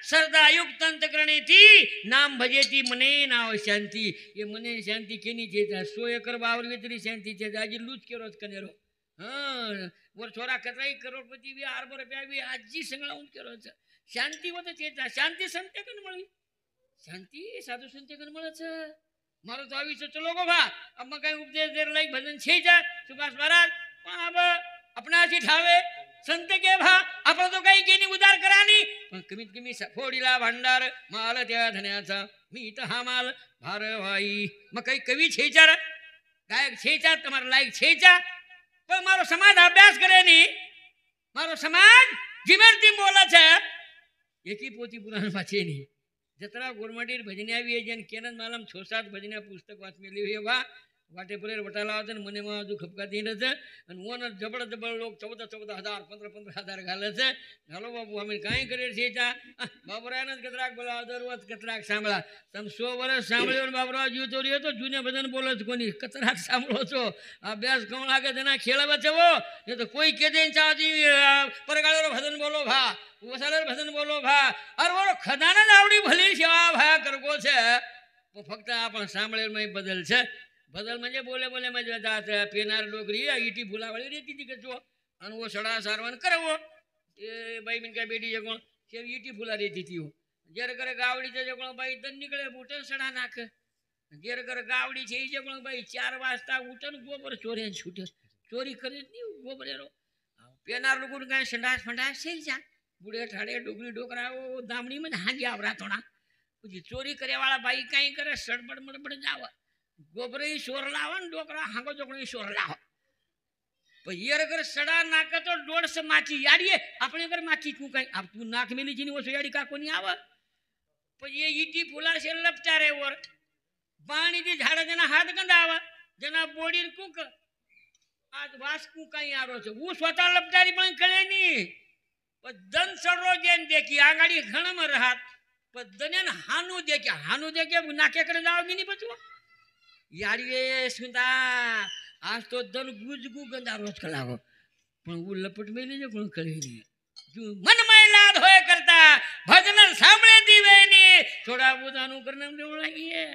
A: સરદા યુક્ત અંતકરણેથી નામ ભજેતી મને ના શાંતિ એ મને શાંતિ કેની છે 100 એકર વાવર વેતરી શાંતિ છે આજે લૂજ કેરો કનેરો હા વર છોરા કતરાઈ કરોડપતિ બી 8 રૂપિયા બી આજી સંગળાઉં કેરો છે શાંતિ હોતે ચેતા શાંતિ સંતે કન મળી શાંતિ સાધુ સંતે કન મળે છે મારો તો આવી છે ચલો ગો ભા અમ્મા કઈ ઉપદેશ દેર લઈ ભજન છે જા સુભાષ મહારાજ પણ अब अपना जी ठावे संत के भा आपण तो काही केनी उदार करानी पण कमीत कमी फोडीला भांडार माल त्या धन्याचा मी तर हा माल भार भाई मग काही कवी छेचार गायक छेचा તમાર લાયક છેચા પણ મારો સમાજ અભ્યાસ કરે ની મારો સમાજ જીમેરથી બોલે છે એકી પોતી પુરાણ વાંચે ની જતરા ગોરમાટીર ભજને આવી જેન કેનન માલમ 6-7 ભજના પુસ્તક વાંચમેલી હે વા वाटे परेर वटाला होते मने में हजू खपकाती रहे ओन जबड़ जबड़ लोग 14,000 15,000 घाले छे हालो बाबू अमे काई करे छे चा बाबराने कतराक बोला दरवत कतराक सांभळा तम 100 वर्ष सांभळ्यो ने बाबरा जीव तो रियो तो जूने भजन बोले छ कोनी कतराक सांभळो छो अभ्यास कोण लागे जना खेळवा छे वो ये तो कोई के देन चाजी परगाळेरो भजन बोलो भा वसालेर भजन बोलो भा अरे वो खदाना आवडी भली सेवा भा करगो छे फक्त आपण सांभळेर में बदल छे बदल म्हणजे बोले बोले म्हणजे जात पेनार डोगरी इटी फुलावाळी रेती ती कचो आणि वो सडा सारवण करवो ए बाई मिन काय बेटी जगो से इटी फुला रेती ती जेर करे गावडीचे जगो बाई दन निकळे बुटन सडा नाख जेर करे गावडी छे जगो बाई 4 वाजता उठन गोबर चोरेन छूटे चोरी करे नी गोबरेरो पेनार लोगुन काय संडास फंडास से जा बुडे ठाडे डोगरी डोकराओ दामणी में हांगी आवरा तोना પછી ચોરી કરે વાળા ભાઈ કાઈ કરે સડબડ મડબડ જાવ गोबरे शोर लावन डोकरा हांगो जोकणी शोर लाव पण येर कर सडा नाक तो 150 माची याडीए आपणे कर माची तू काय आप तू नाक मेली जीनी वसो याडी का कोणी आव पण ये इटी फुला से लपटारे वर पाणी दी झाड जना हात गंधाव जना बोडी कुक आज वास कु काय आरो छे वो स्वतः लपटारी पण कळे नी पण दन सडरो जेन देखी आगाडी घणम रहत पण दनेन हानू देके नाके करे जाव नी बचवा याडीए सुंदा आज तो दन गुजगु गंदा रोज कलागो पण वो लपट मेली जे कोण कळेली जो मन मैलाद होय करता भजन सांभळे दीवेनी थोड़ा बहुत अनुकरण लेवू लागिए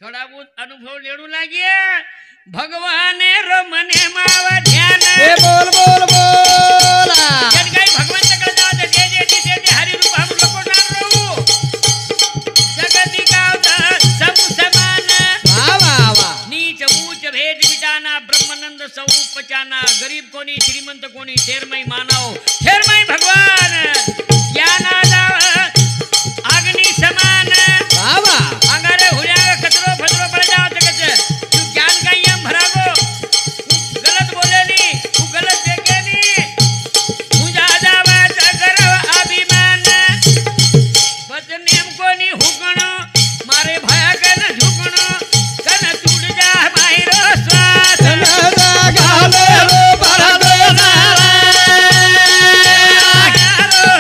A: थोड़ा बहुत अनुभव लेवू लागिए भगवाने रो मने माव ध्यान
B: ए बोल बोल बोला
A: जन काय भगवंत कळ जात जे हरि रूप हम लपटार रहू जगति गावत सब समान नीच ऊंच भेद मिटाना ब्रह्मानंद स्वरूप पचाना गरीब कोणी श्रीमंत कोणी शेरमय मानव शेरमय भगवान ज्ञानादा अग्नि समान
B: बाबा
A: अंगारे हुया कचरो फजरो पड़ जाओ तकच तू ज्ञान का यम भरागो गलत बोले नी तू गलत देखे नी मुझा जावा करव अभिमान बदनेम कोणी हुकणो मारे भया कन झुकणो कन टूट जा माहिरो स्वास
B: गाले रो भरत सारा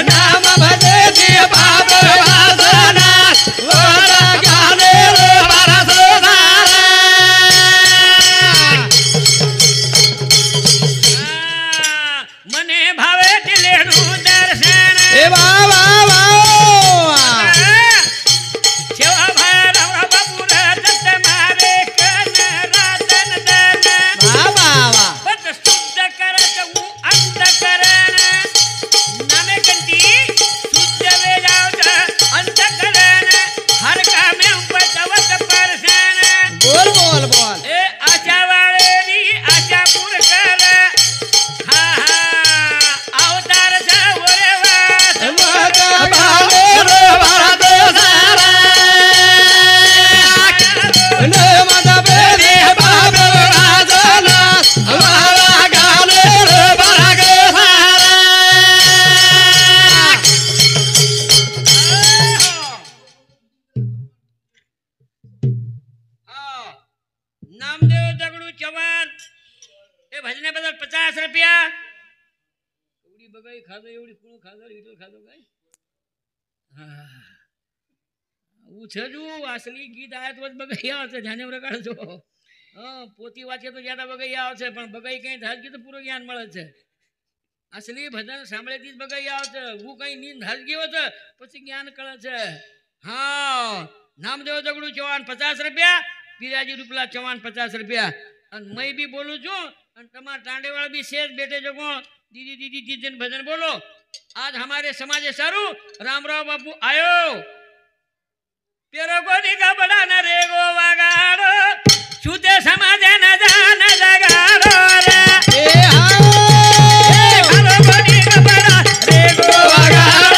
B: नाम भजे दी बाप वासना ओरा गाले रो भरत सारा
A: मने भावे तिलेडू दर्शन
B: ए बाबा
A: सेवा भैरव बाबू रजत मारे कन रातन दन
B: बाबा
A: पद शुद्ध करत वो अंत करण नामे कंटी शुद्ध वे जावत अंत करण हर कामे उपतवत परसन
B: बोल बोल बोल
A: ए आशा वाले नी आशा पूर्ण कर हा हा अवतार सा ओरे वास
B: मगा गाले रो भरत सारा ने मद बेदी बाप वासना हमारा गाले रो भरत सारा
A: नामदेव दगड़ू चव्हाण ए भजने बदल 50 रुपया एवढी बगाई खादो एवढी कुण खादो इटल खादो काय પૂછજો અસલી ગીત આયા તો જ બગાઈ આવશે ધ્યાને રગાડજો પોતી વાંચે તો જ્યાદા બગાઈ આવશે પણ બગાઈ કઈ ધાજગી તો પૂરું જ્ઞાન મળે છે અસલી ભજન સાંભળેથી જ બગાઈ આવશે હું કઈ નીંદ ધાજગી હોત પછી જ્ઞાન કળે છે હા નામદેવ જગડું 54 રૂપિયા પીરાજી રૂપલા 54 રૂપિયા અને મય બી બોલું છું અને તમારા टांडेवाला भी शेष बेटे जो दीदी दीदी दीदी भजन बोलो आज हमारे समाज सारू रामराव बापू आयो तेरो को दिखा बड़ा न रे गो वागाड़ो छूते समाज न जान जगाड़ो रे ए हारो को दिखा बड़ा रे गो वागाड़ो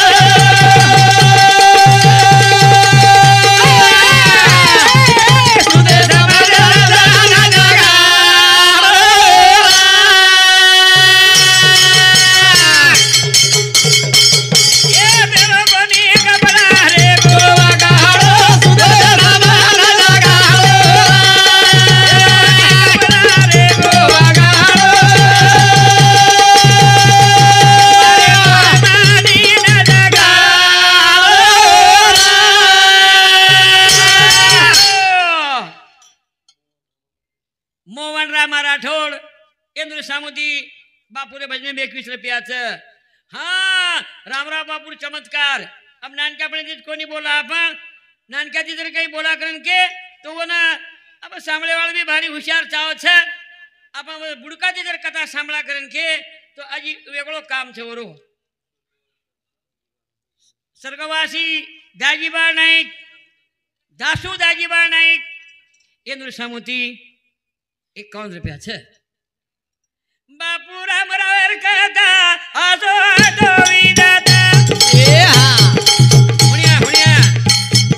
A: बापूरे भजन में 21 रुपया है हाँ रामराव बापू चमत्कार अब नानका अपने कोनी बोला अपन नानका जी कहीं बोला करन के तो वो ना अब सांभळे वाले भी भारी होशियार चाव छे अपन बुड़का जी कथा सांभळा करन के तो आज वेगळो काम छे वरो स्वर्गवासी दाजीबा नाईक दासू दाजीबा नाईक एनु सामोती 51 रुपया छे बापू राम रावर कथा आजो तो विदाता ए हां हुनिया हुनिया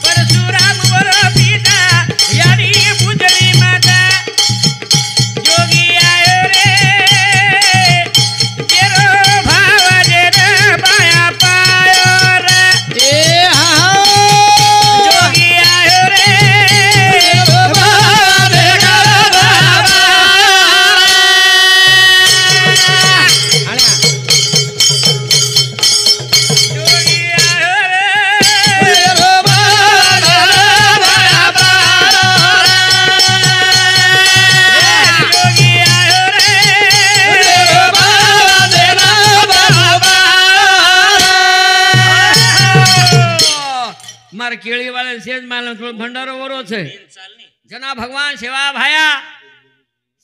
A: परशुराम बरो पिता यारी बुदड़ी माता जोगी आयो रे तेरो भाव जे बाया पायो रे ए हां जोगी आयो रे तेरो भाव जे केड़ी वाले सेज मालूम थोड़ा भंडारो वरो छे जना भगवान सेवा भाया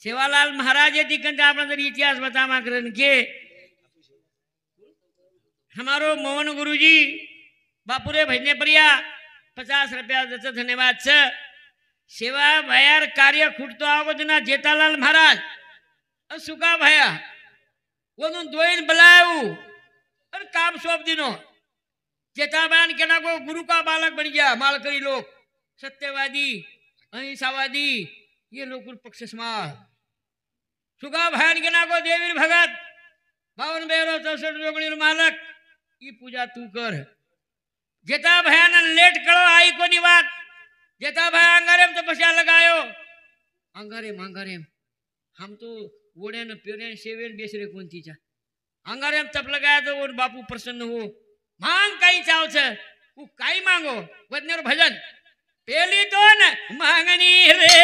A: सेवालाल महाराज जी कंजा आपने इतिहास बतावा करन के हमारो मोहन गुरुजी बापूरे भजने परिया 50 रुपया जतो धन्यवाद छे सेवा भायार कार्य खुटतो आवो जना जेठालाल महाराज सुका भाया वनु दोइन बुलायो और काम सौंप दिनो जेठाबान के ना को गुरु का बालक बन गया मालकरी लोग सत्यवादी अहिंसावादी ये लोग पक्ष समाज सुगा भान के ना को देवी भगत 52 बेरो 64 जोगणी मालक ये पूजा तू कर जेठा भयान लेट करो आई को नी बात जेठा भाई अंगारेम तो पछा लगायो अंगारेम हम तो ओड़े न पेरे सेवेन बेसरे कोनती चा अंगारेम तप लगाया तो वो बापू प्रसन्न हो मांग कई चाव छे वो काई मांगो वजनेर भजन पेली तो न मांगनी रे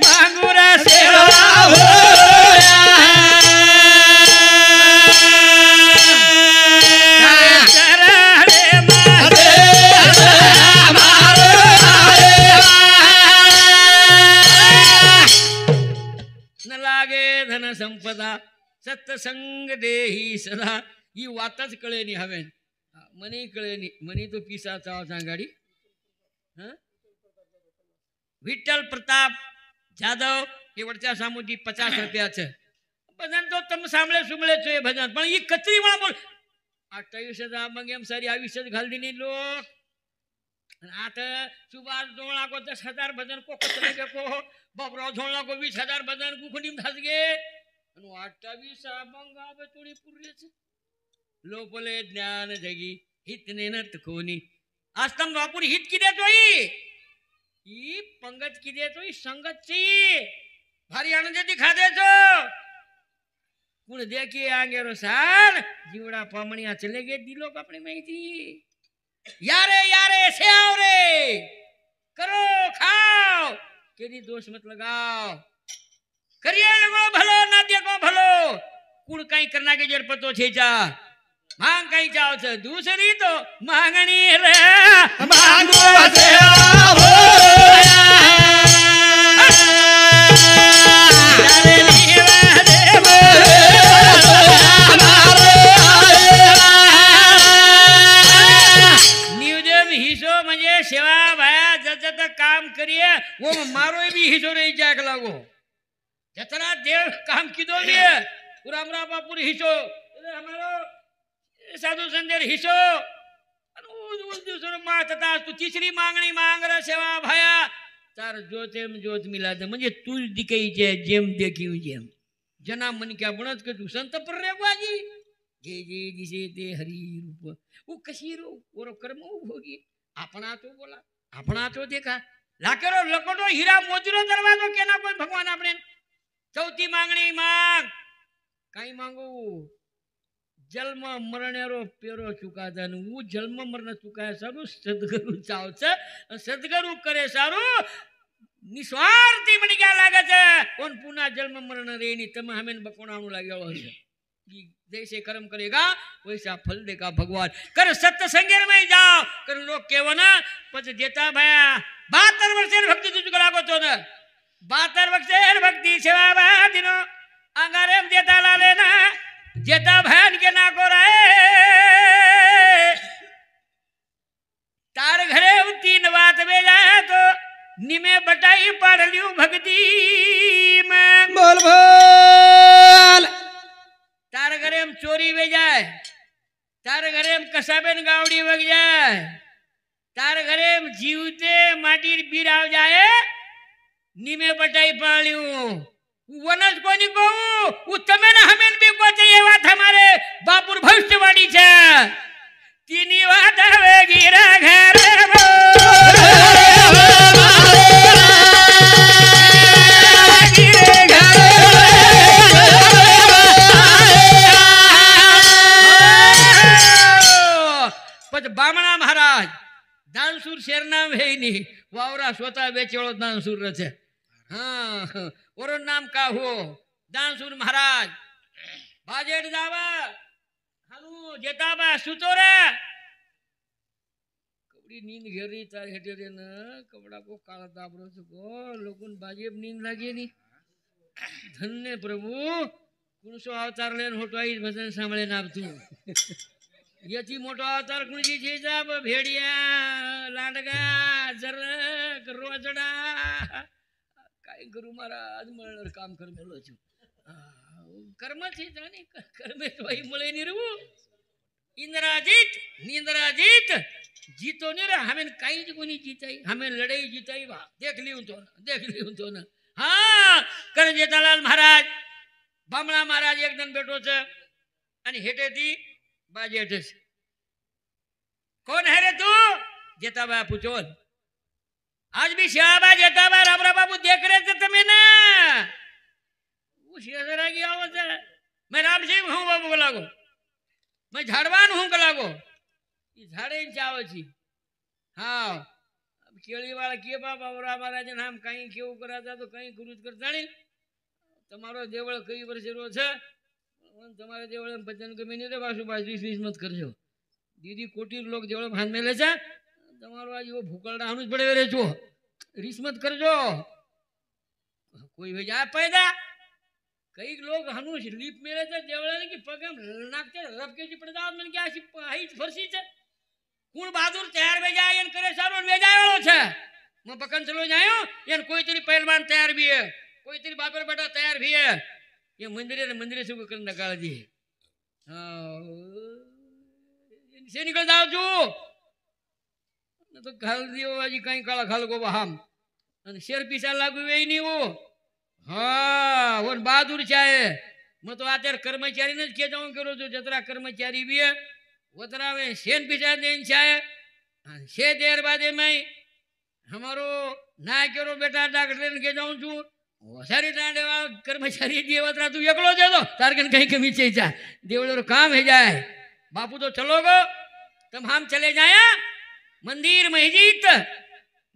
A: मांगुरा सेवा हो न लागे धन संपदा सत्संग देही सदा ये वातच कळे नी हवे मनी कळे नी मनी तो पिसा चाव सांगाडी हां विठ्ठल प्रताप जादव ये वरचा सामुदी 50 रुपया छे भजन तो तम सामळे सुमळे छे भजन पण ई कचरी वाळा बोल 28 मंगेम सारी 20 घाल दिनी लोक आता सुभाष जोळा को 10,000 भजन को कचरे के को बाबराव जोळा को 20,000 भजन कुखडीम धासगे अनु 28 मंगावे तोडी पुरले छे लोपले ज्ञान जगी हितने नत कोनी आस्तम बापुर हित की दे तोई ई पंगत की दे तोई संगत ची भारी आनंद दिखा दे तो कुण देखिए आगे रो सार जीवड़ा पामणिया चले गए दिलो अपने में थी यारे से आओ रे करो खाओ केरी दोष मत लगाओ करिए लगो भलो ना देखो भलो कुड़ कहीं करना के जर पतो छे जा मांग कहीं जाओ छ दूसरी तो मांगनी रे
B: मांगो से आवो
A: यारे नीवा देव न्यूजम हिस्सो म्हणजे सेवा भाया जत काम करिए वो मारो भी हिस्सो नहीं जाग लागो जतना देव काम कीधो भी रामरा बापुर हिस्सो हमारो साधु संदेर हिस्सो उस दूसरो मात तू तीसरी मांगणी मांग रे सेवा भाया तार जोतेम जोत मिला दे म्हणजे तू दिकई जे जेम देखी जेम जना मन क्या बनत के तू संत पर रे बाजी जे जे दिसे ते हरि रूप वो कशी रो ओरो कर्म भोगी अपना तो बोला अपना तो देखा लाकेरो लकोटो हीरा मोतीरो दरवाजो केना कोई भगवान आपने चौथी मांगणी मांग काई मांगू जन्म मरणेरो पेरो चुकाता ने वो जन्म मरण चुकाय सारू सद्गुरु चावच सद्गुरु करे सारू निस्वार्थी बनी क्या लागे छे कोन पुना जन्म मरण रेनी तमे हमें बकोणानु लागेलो छे जैसे कर्म करेगा वैसा फल देगा भगवान कर सत्संगेर में जाओ कर लोग केवो ना पछ देता भया 72 वर्षेर भक्ति तुझको लागो तो ना 72 वर्षेर भक्ति सेवा दिनो अंगारेम देता लाले ना जेता भैन के ना को रहे तार घरे 3 बात में जाए तो निमे बटाई पढ़ लियो भक्ति में
B: बोल बोल
A: तार घरे हम चोरी में जाए तार घरे हम कसाबेन गावड़ी वग जाए तार घरे हम जीवते माटी बीराव जाए निमे बटाई पढ़ लियो वनस कोनी कहू उ तमे ने हमें भी को चाहिए बात हमारे बापुर भविष्यवाणी छे तीनी बात आवे गिरा घर बामणा महाराज दानसूर शेर नाम है नहीं वावरा स्वतः बेचेलो दानसूर रहे हाँ और नाम का हो दानसूर महाराज बाजेट जावा हालू जेताबा सुतो रे कबड़ी नींद घेरी तार हेटे रे न कपड़ा को काला दाबरो को लोगन बाजेब नींद लागे नी धन्य प्रभु कुणसो अवतार लेन होतो आई भजन सांभळे नाम तू यति मोटो अवतार कुणजी छे जाब भेड़िया लाडगा जरक रोजड़ा काय करू महाराज मरण काम कर मेलो छु कर्म थी जाने कर्मे तो ही मळे नी रहू इंद्राजीत निंद्राजीत जीतो ने रे हमें काई ज कोनी जीताई हमें लड़ाई जीताई बा देख लियो तो ना हां कर जेठालाल महाराज बामणा महाराज एक दिन बैठो छे आणि हेटे थी बाजे हेटे कौन है रे तू जेताबा पूछो आज भी श्याबा जेताबा रामरा बाबू देख रहे थे तुम्हें ना वो शेजरा की आवाज है मैं राम सिंह हूं बाबू को लागो मैं झाड़वान हूं को लागो ये झाड़े चाव छी हाँ अब केली वाला के बाबा और महाराज नाम कहीं केव कराता तो कहीं गुरुज करता नहीं તમારો દેવળ કઈ વર્ષે રો છે તમારે દેવળ ભજન ગમે નહીં રે બાસુ બાસુ વીસ મત કરજો દીદી કોટી લોક દેવળ ભાન મેલે છે તમારો આ જેવો ભૂકળડા હાનું જ પડે રે છો રીસ મત કરજો કોઈ ભઈ જાય पैदा कई लोग हनुष लीप मेले છે દેવળ ને કે પગમ નાખતે રબકે જી પડદા મને કે આસી હાઈ ફરસી છે કુણ બહાદુર તૈયાર વે જાય એન કરે સારો વે જાયો છે मैं बकन चलो जायो एन कोई तेरी पहलवान तैयार भी है कोई तेरी बापर बेटा तैयार भी है ये मंदिर से कर निकाल दी से निकल जाओ जो तो घाल दियो आज कहीं काला खाल को हम शेर पीछा लागू वे नहीं वो हाँ वो बहादुर चाहे मैं तो आते कर्मचारी ने के जाऊं करो जो जतरा कर्मचारी भी है वो तरह में शेन पीछा देन चाहे छे देर बाद में हमारो ना करो बेटा डॉक्टर के जाऊं छू सारी डांडे वाला कर्मचारी दिए बतरा तू एकलो दे दो तारकन कहीं कमी चाहिए देवड़ो काम है जाए बापू तो चलोगो तब हम चले जाए મંદિર મસ્જિદ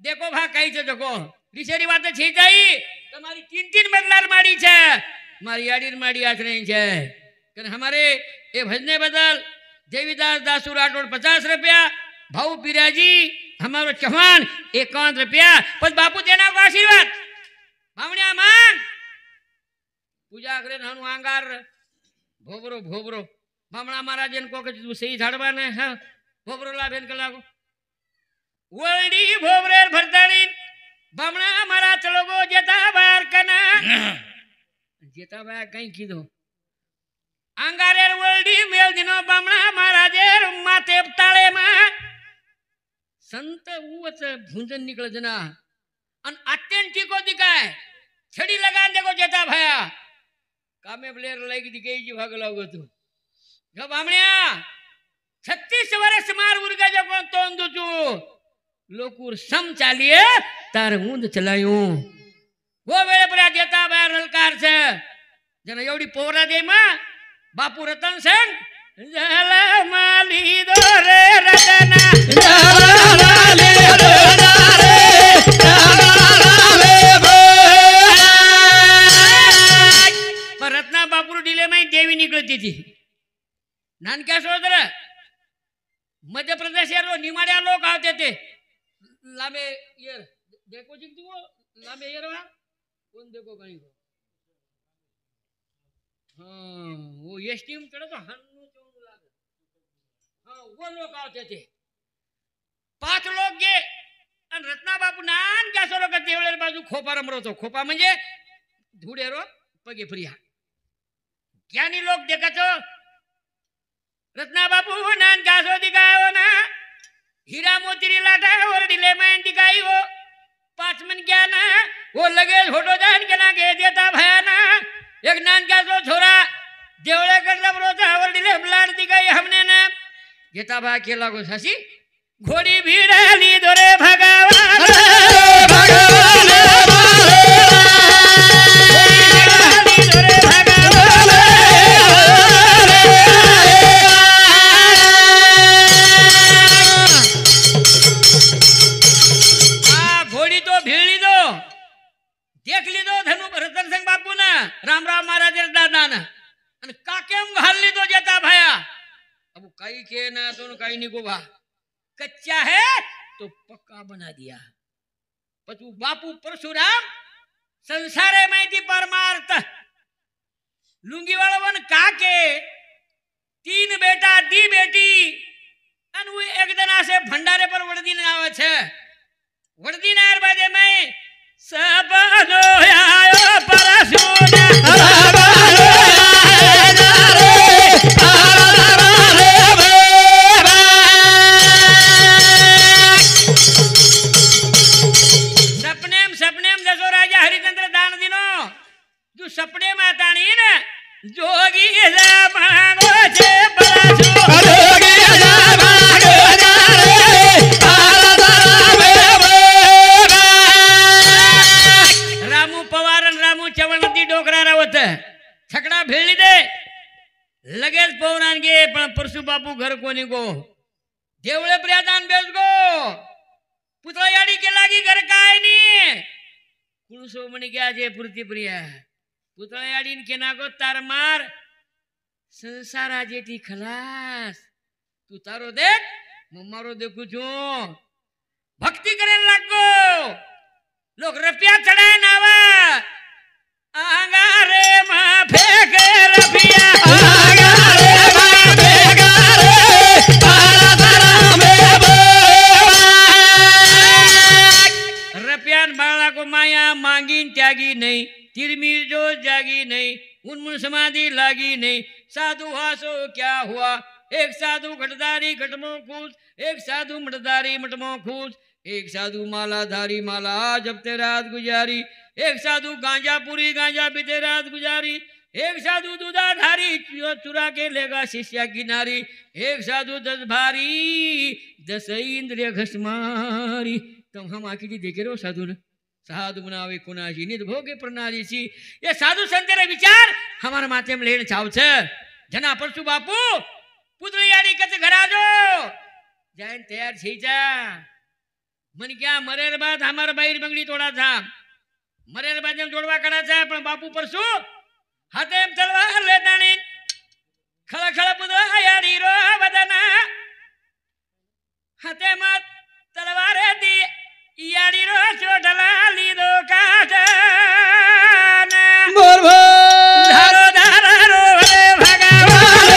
A: દેખો ભા કઈ છે દેખો રીસેરી વાત છે જાઈ તમારી तीन बदलार माड़ी છે મારી આડીર માડી આચરે છે કે हमारे ये भजने बदल देवीदास दासू राठौड़ 50 रुपया भाऊ पिराजी हमारो चौहान 51 रुपया पर बापू देना को आशीर्वाद बावणिया मांग पूजा करे नानु आंगार भोबरो भोबरो बामणा महाराज को के सही झाड़वा ने हां भोबरो लाभेन के लागो वळडी भोबरे भरताणी बामणा मारा चलो गो जेता बार कना जेता बार कई कीधो आंगारे वळडी मेल दिनो बामणा महाराजे माते ताळे में संत उवच भूंजन निकल जना अन अत्यंती को दिखाए छड़ी लगा देखो जेता भया कामे ब्लेर लगी दिखे जी भाग लागो तू जो बामणिया 36 वर्ष मार उर्गा जो को तोंदु छु लोकुर सम चालिए तार ऊंद चलायूं वो वेळे पर जेता भया रलकार छे जना एवडी पोरा दे में बापू रतन सिंह जल माली दो रे रतना पर रत्ना बापू डीले में देवी निकलती थी नानक्या सोदर मध्य प्रदेश यारो निमाड़िया लोग आते थे लामे ये देखो जी तू लामे ये रहा कौन देखो कहीं को हाँ वो ये स्टीम चढ़े तो हन्नू चोंग लागे हाँ वो लोग आते थे 5 लोग गे अन रत्ना बापू नान क्या सोलो का देवळेर बाजू खोपा रमरो तो खोपा म्हणजे धुडेरो पगे प्रिया ज्ञानी लोग देखा तो रत्ना बापू नान क्या सो दिखाओ ना हीरा मोती लाटा और डिले में दिखाई वो 5 मन क्या ना वो लगे फोटो जान के ना के देता भया ना एक नान क्या सो छोरा देवळे कर रोता और डिले ब्लाड दिखाई हमने ना जेता भा के लागो सासी घोड़ी भीड़ाली दोरे भगवान घोड़ी तो भीड़ी दो देख ली दो धनु रतन सिंह बापू ना राम राम महाराज दादा ना काकेम घाल ली दो जेता भया अब कई के ना तो कई नहीं को भा कच्चा है तो पक्का बना दिया पचू बापू परशुराम संसारे में थी परमार्थ लुंगी वाला वन काके 3 बेटा दी बेटी अनु एक जना से भंडारे पर वड़दी ने आवे छे वड़दी नार बादे में सबनो आयो परशुराम सपने में ताणी ने जोगी जा मांगो छे परशु जोगी जा मांगो रे रामू पवारन रामू चवणती डोकरा रावत छकड़ा भेली दे लगेच पवनान गे पण परशु बापू घर कोनी गो देवळे प्रयादान बेस गो पुतळायाडी के लागी घर काय नी कुळसो मणी क्या जे पूर्ति प्रिया पुतळायाडी के नागो तार मार संसारा जेठी खलास तू तारो देख मम्मारो देखू छू भक्ति करे लागो लोग रुपया चढ़ाए नावा आंगारे मा फेंके रुपया आंगारे मा फेंके रे तारा तारा में रुपयान बाळा को माया मांगी त्यागी नहीं तिरमीर जो जागी नहीं उन्मुन समाधि लागी नहीं साधु हासो क्या हुआ एक साधु घटदारी घटमो खूस एक साधु मठदारी मठमो खूस एक साधु मालाधारी माला जपते रात गुजारी एक साधु गांजा पूरी गांजा पीते रात गुजारी एक साधु दूधाधारी चुरा के लेगा शिष्या की नारी एक साधु 10 भारी 10 इंद्रिय घसमारी तुम हम आखिर देखे रो साधु ने साधु बनावे कुनाशी निध भोगे प्रणाली सी ये साधु संतेरे विचार हमारे माथे में लेन छाव छे जना परशु बापू पुतळियाडी कच घरा जो जाइन तैयार થઈ જા મને क्या मरेर बाद हमारा बाईर बंगली तोड़ा था मरेर बाद एम जोड़वा करा था पण बापू परसू हाथे एम तलवार लेतानी खळा खळा पुदरा याडी रो बदना हाथे मत तलवार दी याडी रो चोटला लीदो काटना
B: बोल बोल
A: धारो धारा रो रे भगवान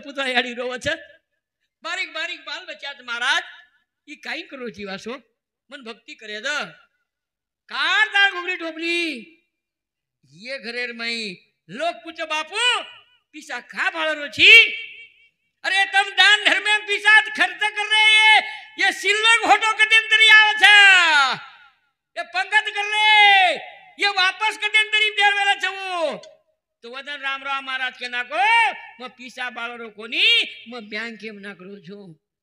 A: पुतळा याडी रोव छे बारीक बारीक बाल बच्चा महाराज ई काई करो छी वासो मन भक्ति करे द कार दाळ घुगडी टोपली ये घरेर मई लोग पूछो बापू पीसा खा भाळरो छी अरे तुम दान धर्म में पीसा खर्च कर रहे ये सिल्वर घोटो के दिन तरी आवे छे ये पंगत कर ले ये वापस के दिन तरी देवेला छऊ तो वदन रामराव महाराज के नाको म पीसा बाळरो कोनी म बैंक एम ना करू छु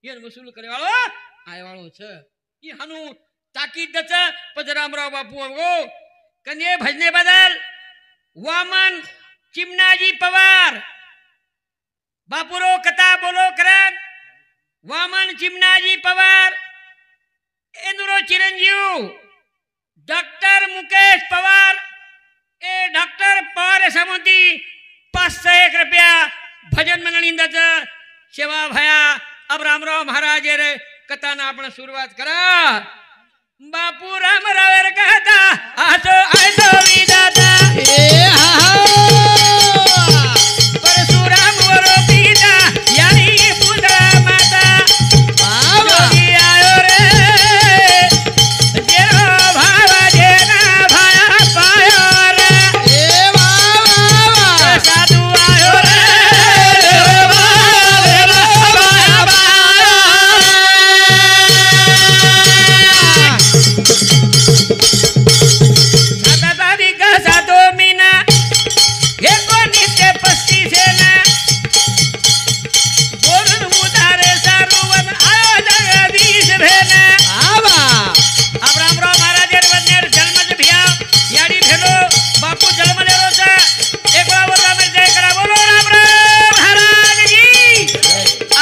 A: ये वसूल करे वालो आय वालो छ ई हानु ताकीद दच पद रामराव बापू हो कने भजने बदल वामन चिमनाजी पवार बापूरो कथा बोलो करन वामन चिमनाजी पवार एनुरो चिरंजीव डॉक्टर मुकेश पवार ए डॉक्टर पवार समोती 501 रुपया भजन मंडळींदाच सेवा भया अब रामराव महाराज रे कथाना आपण सुरुवात करा बापू रामराव कहता आसो आसो विदाता
B: ए हा
A: परशुराम वरो पिता यानी पुतळा माता
B: बाबा
A: आयो रे जेरो भाव जेना भाया पायो रे
B: ए बाबा
A: साधु आयो रे साधो मीना एको नित्य पस्ती सेना बोरुन उदारे सारुवन आयो जगदीश भेना
B: बाबा
A: अब रामराव महाराज वदनेर जन्मज भिया याडी भेलो बापू जन्म लेरो छ एक बार राम जय करा बोलो रामराव महाराज जी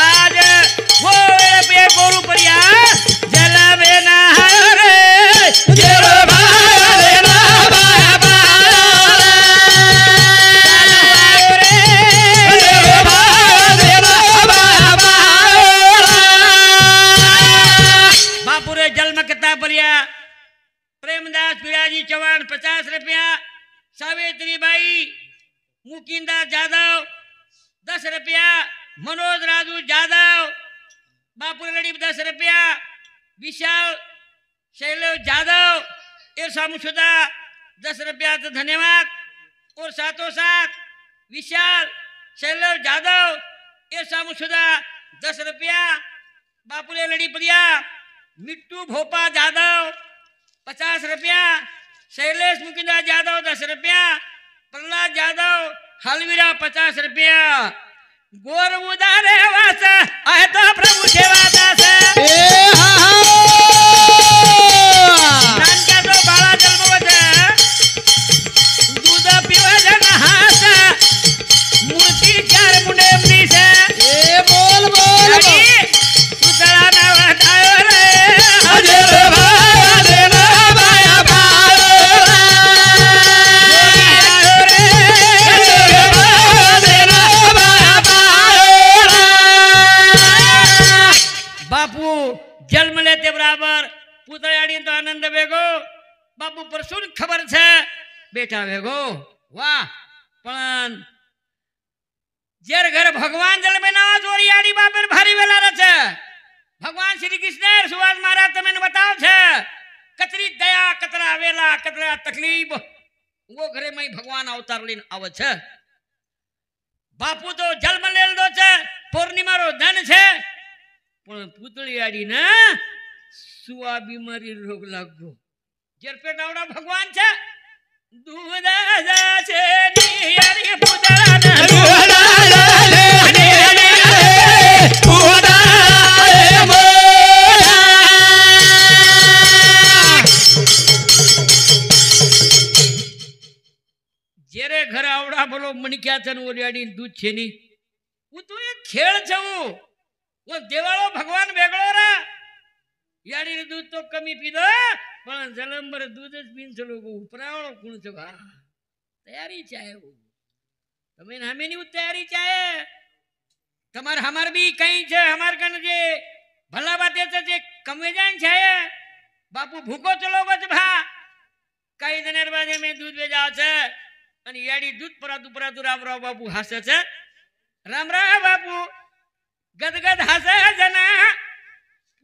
A: आज वो पे गोरु परिया जला बेना आयो रे
B: जेरो भाई ना बाबा
A: आयो रे
B: जेरो भाई ना बाबा
A: बापू रे जन्म कथा परिया प्रेमदास पिराजी चौहान 50 रुपया सावित्री बाई मुकिंदा जादव 10 रुपया मनोज राजू जादव बापू लड़ी 10 रुपया विशाल शैलेव जादव ये सामुशुदा 10 रुपया तो धन्यवाद और साथों साथ विशाल शैलेव जादव ये सामुशुदा 10 रुपया बापूले लड़ी परिया मिट्टू भोपा जादव 50 रुपया शैलेश मुकिंदा जादव 10 रुपया प्रहलाद जादव हलवीरा 50 रुपया गोर उदारे वास आए तो प्रभु सेवा दास
B: ए हा
A: नानका तो बाळा जन्मवत दूध पिवजन हास मूर्ती 4 मुंडे मनीस
B: ए बोल बोल
A: याडी पुतळा नावात आयो रे
B: जेरो भाई ना बाबा
A: आयो रे
B: जेरो भाई ना बाबा
A: बापू जन्म लेते बराबर पुतळ्याडी तो आनंद वेगो बापू परसून खबर छे बेटा वेगो वाह पण जेर घर भगवान जन्मे ना जोरी आडी बापर भारी वेला रे छे भगवान श्री कृष्ण सुभाष महाराज तमें बताओ छे कतरी दया कतरा वेला कतरा तकलीफ वो घरे में भगवान अवतार लेन आवे छे बापू तो जन्म लेल दो छे पूर्णिमा रो धन छे पण पुतળી આડી ને સુવા બીમારી રોગ લાગો જેર પેટ આવડા ભગવાન છે दूध जाचे नियारी पुतळा न
B: पुतळा
A: जेरे घर आवड़ा बोलो मणक्या छन ओरियाडी दूध छेनी वो तो एक खेल छऊ वो देवाळो भगवान वेगळो रा याडी दूध तो कमी पीदो पण जलंबर दूधच पीन चलो उपरावळो कोण छो तैयारी चाहे वो तमे हमें नहीं तैयारी चाहे तमार हमार भी कहीं छे हमार कन जे भला बाते जे कमे जान छाए बापू भूको चलो बच भा कई दिनेर बादे में दूध ले जाओ छे અને યાડી દૂધ પરાતું પરાતું રામરાવ બાપુ હાસે છે રામરાવ બાપુ ગદગદ હાસે જના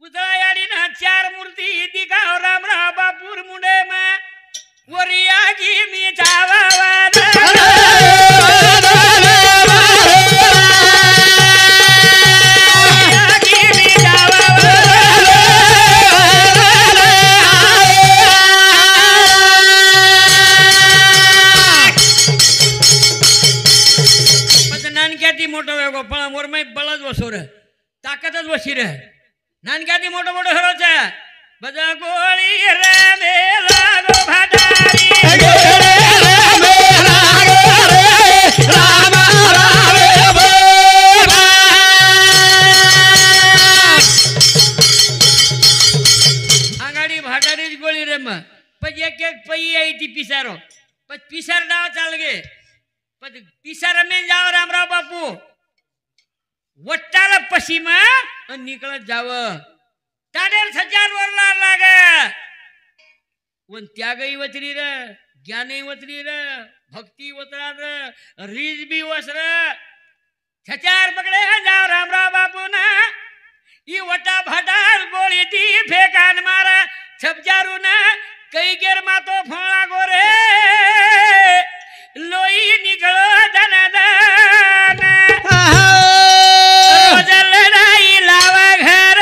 A: પૂતળા યાડી ના ચાર મૂર્તિ દીખાઓ રામરાવ બાપુર મુંડે માં ઓરિયાજી મીઠાવા मोटो वेगो पण मोर में बळज वसो रे ताकतच वशी रे नानक्याती मोटो मोटो हरो छे बजा गोळी रे मेला गो भाटारी गोळे रे मेला गो रे राम राम बोला आंगाडी भाटारीच गोळी रे म पण एक एक पई आई ती पिसारो पण पिसार डाव चाल गे पिसार में जाओ रामराव बापू वट्टाला पश्चिमा निकळत जाव ताडेर सज्जार वरला लागे वन त्यागई वतरी रे ज्ञानई वतरी रे भक्ति वतरा रे रीज भी वसर छचार पकड़े जाओ रामराव बापू ना ई वटा भटार गोली ती फेकान मारा छपजारू ना कई गेर मातो फोड़ा गोरे लोई निकलो दना दना रोजल राई लावा घर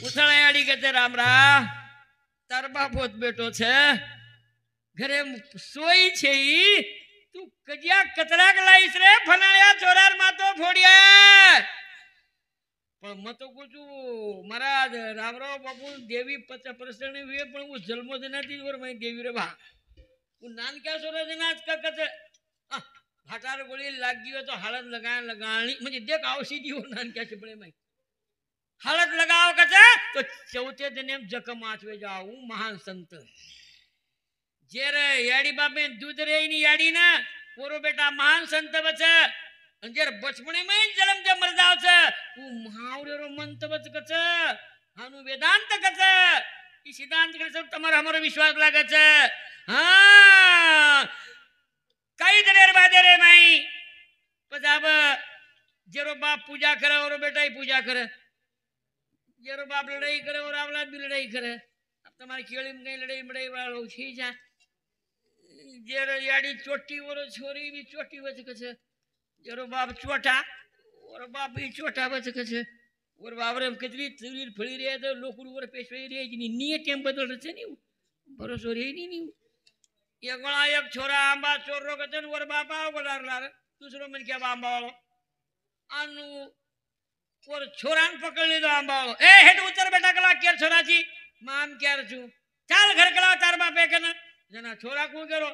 A: उसळायाडी के रामराव तार बापोत बेटो छे घरे सोई छे तू कजिया कचराक लाईस रे फनाया चोरार मातो फोड़िया पण मतो कुछू महाराज रामराव बापू देवी 50% वे पण वो जन्म देनाती वर मैं देवी रे बा वो नानक्या सोरा देनाच का कच भाटार गोळी लागी हो तो हालत लगाणी म्हणजे देख औषधी हो नानक्या चिपळे मैं हालत लगाओ कच तो चौथे दिन जखम आचवे जाऊ महान संत जेर याडी बापे दूध रे नी याडी ना पोरो बेटा महान संत बच अंजेर बचपने में जन्म जे मर जाव छ उ महावरे रो मंत बच कच हानु वेदांत कच ई सिद्धांत के सब तमार हमरो विश्वास लागे छ हां कई दिनेर बाद रे माई पजाब जेरो बाप पूजा करे और बेटा ही पूजा करे जेरो बाप लड़ाई करे और आवलाद भी लड़ाई करे अब तुम्हारी केड़ी में लड़ाई मड़ाई वालो छी जा जेरो याडी चोटी और छोरी भी चोटी बच कछे जेरो बाप चोटा और बाप भी चोटा बच कछे और बाप रे कितनी तरीर फड़ी रे तो लोकुड़ और पेशवे रे नी नी टेम बदल छे नी भरोसो रे नी एक गोळा एक छोरा आंबा चोरो कचन और बापा गोलारला दूसरो मन के आंबा वालो आनु और छोरान पकड़ लीधो आंबा वालो ए हेड उतर बेटा कला केर छोराची मान केर छु चाल घर कला तार बापे कन जना छोरा को करो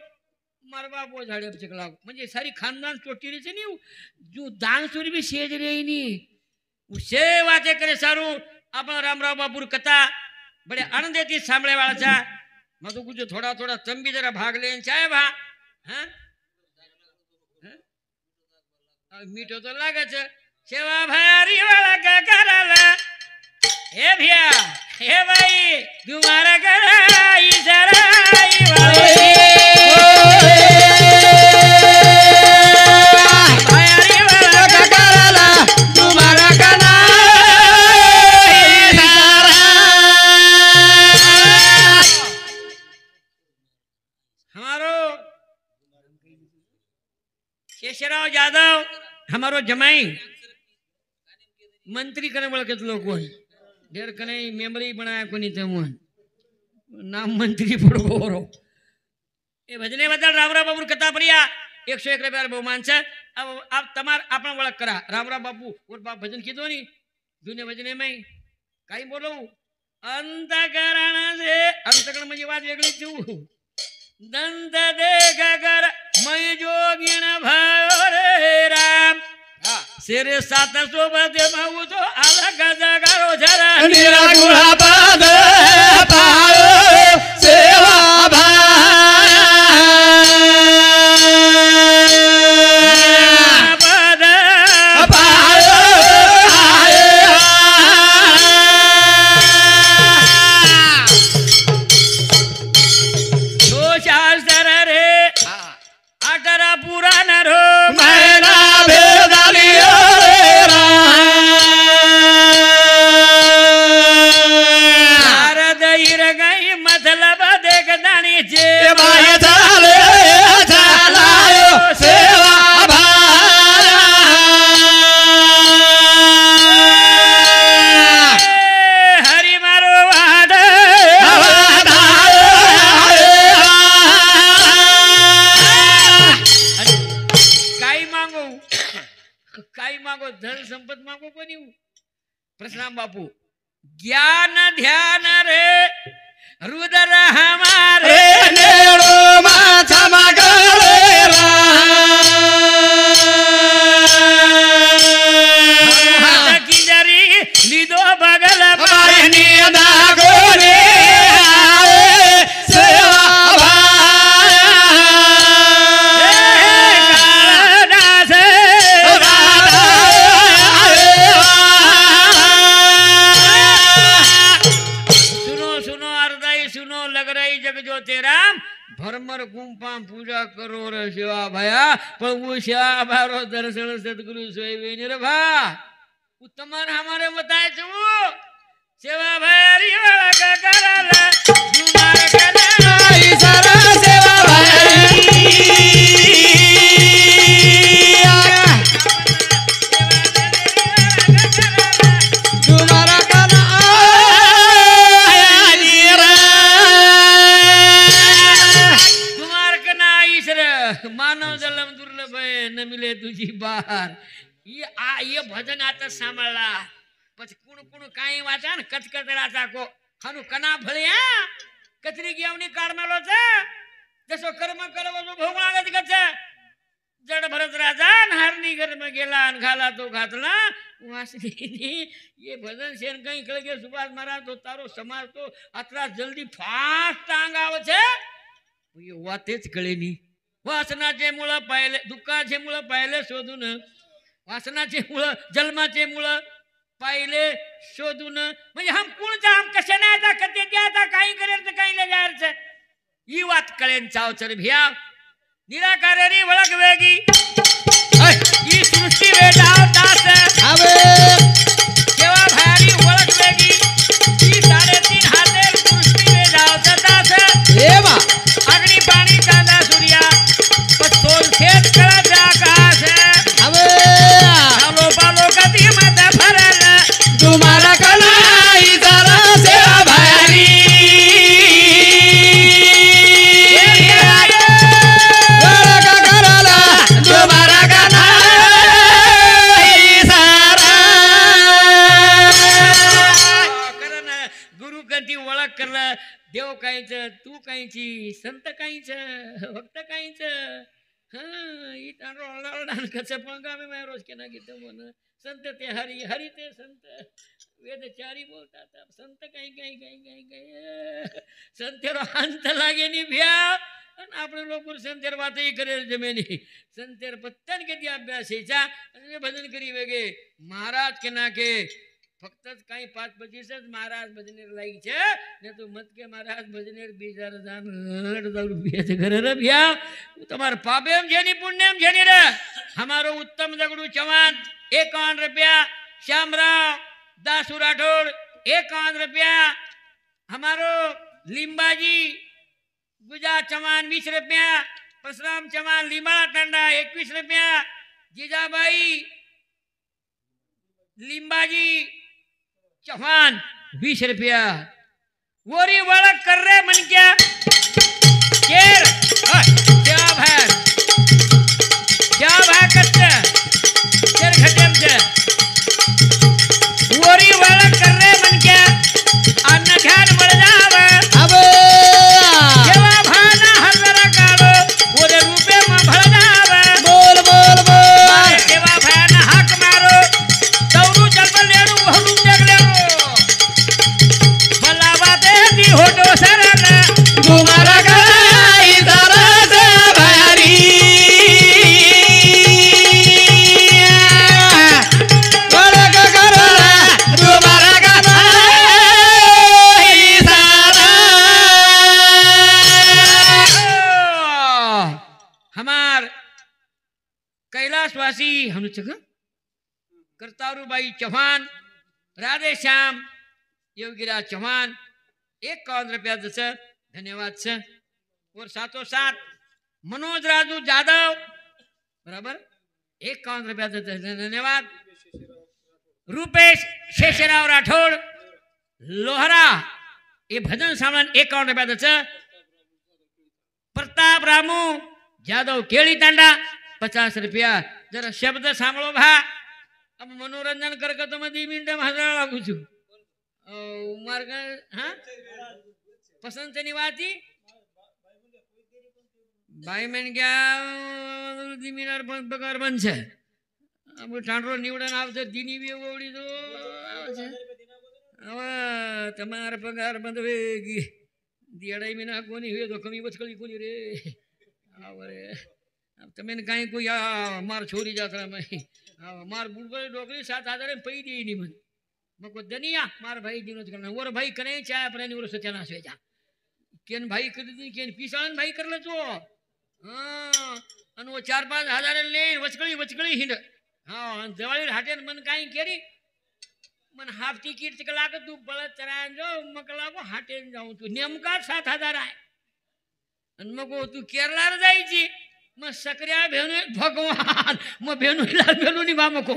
A: मार बापो झाड़े चिकला म्हणजे सारी खानदान चोटी रे छे नी जो दान सूरी भी सेज रे नी उसे वाते करे सारू आपन रामराव बापूर कथा बड़े आनंदेती सांभळे वाला छा मैं तो कुछ थोड़ा थोड़ा तम भी जरा भाग लेन चाहे भा हां मीठो तो लागे छे सेवा भयारी वाला का करला हे भैया हे भाई तुम्हारा कराई सराई वाले भयारी वाला का करला तुम्हारा कराई सराई हमारो शेषराव यादव हमारो जमाई मंत्री करे बोल के लोग ढेर कने मेमोरी बनाया कोनी ते मुन नाम मंत्री पड़ो रो એ ભજને બદલ રામરાવ બાપુ કથા પ્રિયા 101 રૂપિયા બહુમાન છે. આપ તમાર આપણે ઓળખ કરા રામરાવ બાપુ ઓર બાપ ભજન કીધો ની દુને ભજને મેં કઈ બોલું અંતકરણ છે અંતકરણ માં વાત વેગળી છું દંત દેખ કર મય જોગીણ ભાયો રે રામ શેર 700 બદે માવું તો અલગ જગારો જરા
B: નિરાગુણા પદ પાયો સેવા
A: પ્રસન્ન બાપુ જ્ઞાન ધ્યાન રે રુદ્ર હમારે
B: નેડો માં ચમગરે
A: હાથ કિજરી લીધો બગલ
B: પાણી દાગો રે સેવા
A: ભરમર ગુંફા પૂજા કરો રે સેવા ભાયા પણ હું સેવા ભારો દર્શન સદગુરુ સોયવીન રે ભા હું તમારે હમારે બતાય છું સેવા ભારી વાળા કરાલા જુમાર કરા
B: ઈસરા સેવા ભાઈ જુમાર
A: मानव जलम दुर्लभ है न मिले तुझी बार ये भजन आता सांभाळला પછી કુણ કુણ કાઈ વાચા ને કચકચરા ચાકો ખાનું કના ભળ્યા કચરી ગયાવની કાળમેલો છે જસો કર્મ કરવો તો ભોગણા જ કરશે જડ ભરત રાજા નારની ઘર में गेला અને ખાલા તો ખાતલા વાસની ये भजन सेन कहीं कळ के सुभाष महाराज तो तारो समाज तो આટલા જલ્દી ફાસ્ટ ટાંગ આવે છે ये वाते ज कळे ની वासनाचे मूळ पाहिले दुःखाचे मूळ पाहिले शोधून वासनाचे मूळ जन्माचे मूळ पाहिले शोधून म्हणजे हम कोणचा हम कशा नाही जा कते द्याचा काही करेल तर काही ले जायचं ही वात कळेन चावचर भिया निराकारेनी वळख वेगी ही सृष्टी वेडाव दास
B: आवे
A: केवा भारी वळख वेगी ही 3.5 हाते सृष्टी वेडाव दास
B: देवा
A: अग्नि पाणी कांदा सूर्या सोल खेत कळाचा आकाश
B: आवे
A: चालो पालो कधी मत भरल
B: तुम्हारा कलाई जरा सेवा भारी वळका कराला तुम्हारा कलाई सारा
A: करण गुरु कधी ओळख करला देव काहीच तू काहीची संत काहीच भक्त काहीच कसं पण गावे रोज केना घेतो म्हण संत ते हरी हरी ते संत वेदचारी बोलतात संत काही काही काही काही काही संतेरो अंत लागे नि भ्या आणि આપણે લોકો સંતેર વાતે કરે જમેની સંતેર પત્તન કે દી અભ્યાસ છે અને ભજન કરી વેગે મહારાજ કે ના કે ફક્ત કઈ 5-25 જ મહારાજ ભજનેર લાગી છે ને તો મત કે મહારાજ ભજનેર 20,000 રૂપિયા છે ઘરે રે ભ્યા તમાર પાપેમ જેની પુણ્યમ જેની રે हमारो उत्तम जगड़ू चौहान 51 रुपया श्यामराव दासू राठौड़ 51 रुपया हमारो लिंबाजी गुजा चौहान 20 रुपया परशुराम चौहान लिंबाड़ा टंडा 21 रुपया जीजाबाई लिंबाजी चौहान 20 रुपया वोरी वड़क कर रहे मन क्या केर कैलासवासी हनुच करतारूबाई चव्हाण राधेश्याम योगीराज चव्हाण 51 रुपया धन्यवाद सर। और साथों साथ मनोज राजू जाधव बराबर 51 रुपया धन्यवाद। रूपेश शेषराव राठौड़ लोहरा ये भजन सामान 51 रुपया। प्रताप रामू जाधव केली तांडा 50 रुपया। जरा शब्द सांभळो भा अब मनोरंजन करके तो मैं 2 मिनिट हसरा लागू छू मार्ग हाँ पसंद से निवाती भाई मैंने क्या 2 मिनिट पगार बन छे अब ठाणरो निवडन आवते दिनी बी ओवडी तो હવે તમારા પગાર બંધ વેગી દિયાડાઈ મહિના કોની હોય તો કમી વચકળી કોની રે આવરે તમે કાંઈ કોઈ માર છોડી જાત્રા માર બુડબળ ડોકરી 7,000 પૈ દી ની મને મકો દનિયા માર ભાઈ દીનો કરना और भाई कने चाय अपने और सत्याना से जा केन भाई कर दी केन पिसाण भाई कर ले तो हां अन वो 4-5 हजार ले वचकળી हिंड हां दिवाळी हाटे मन काई केरी मन हाफ टिकीट के लागत तू बळत चरान जो मकला को हाटे जाऊ तू नेमका 7,000 आहे अन मको तू केरला रे जायची म सकऱ्या भेनु भगवान म भेनु हिला भेनु नी मामको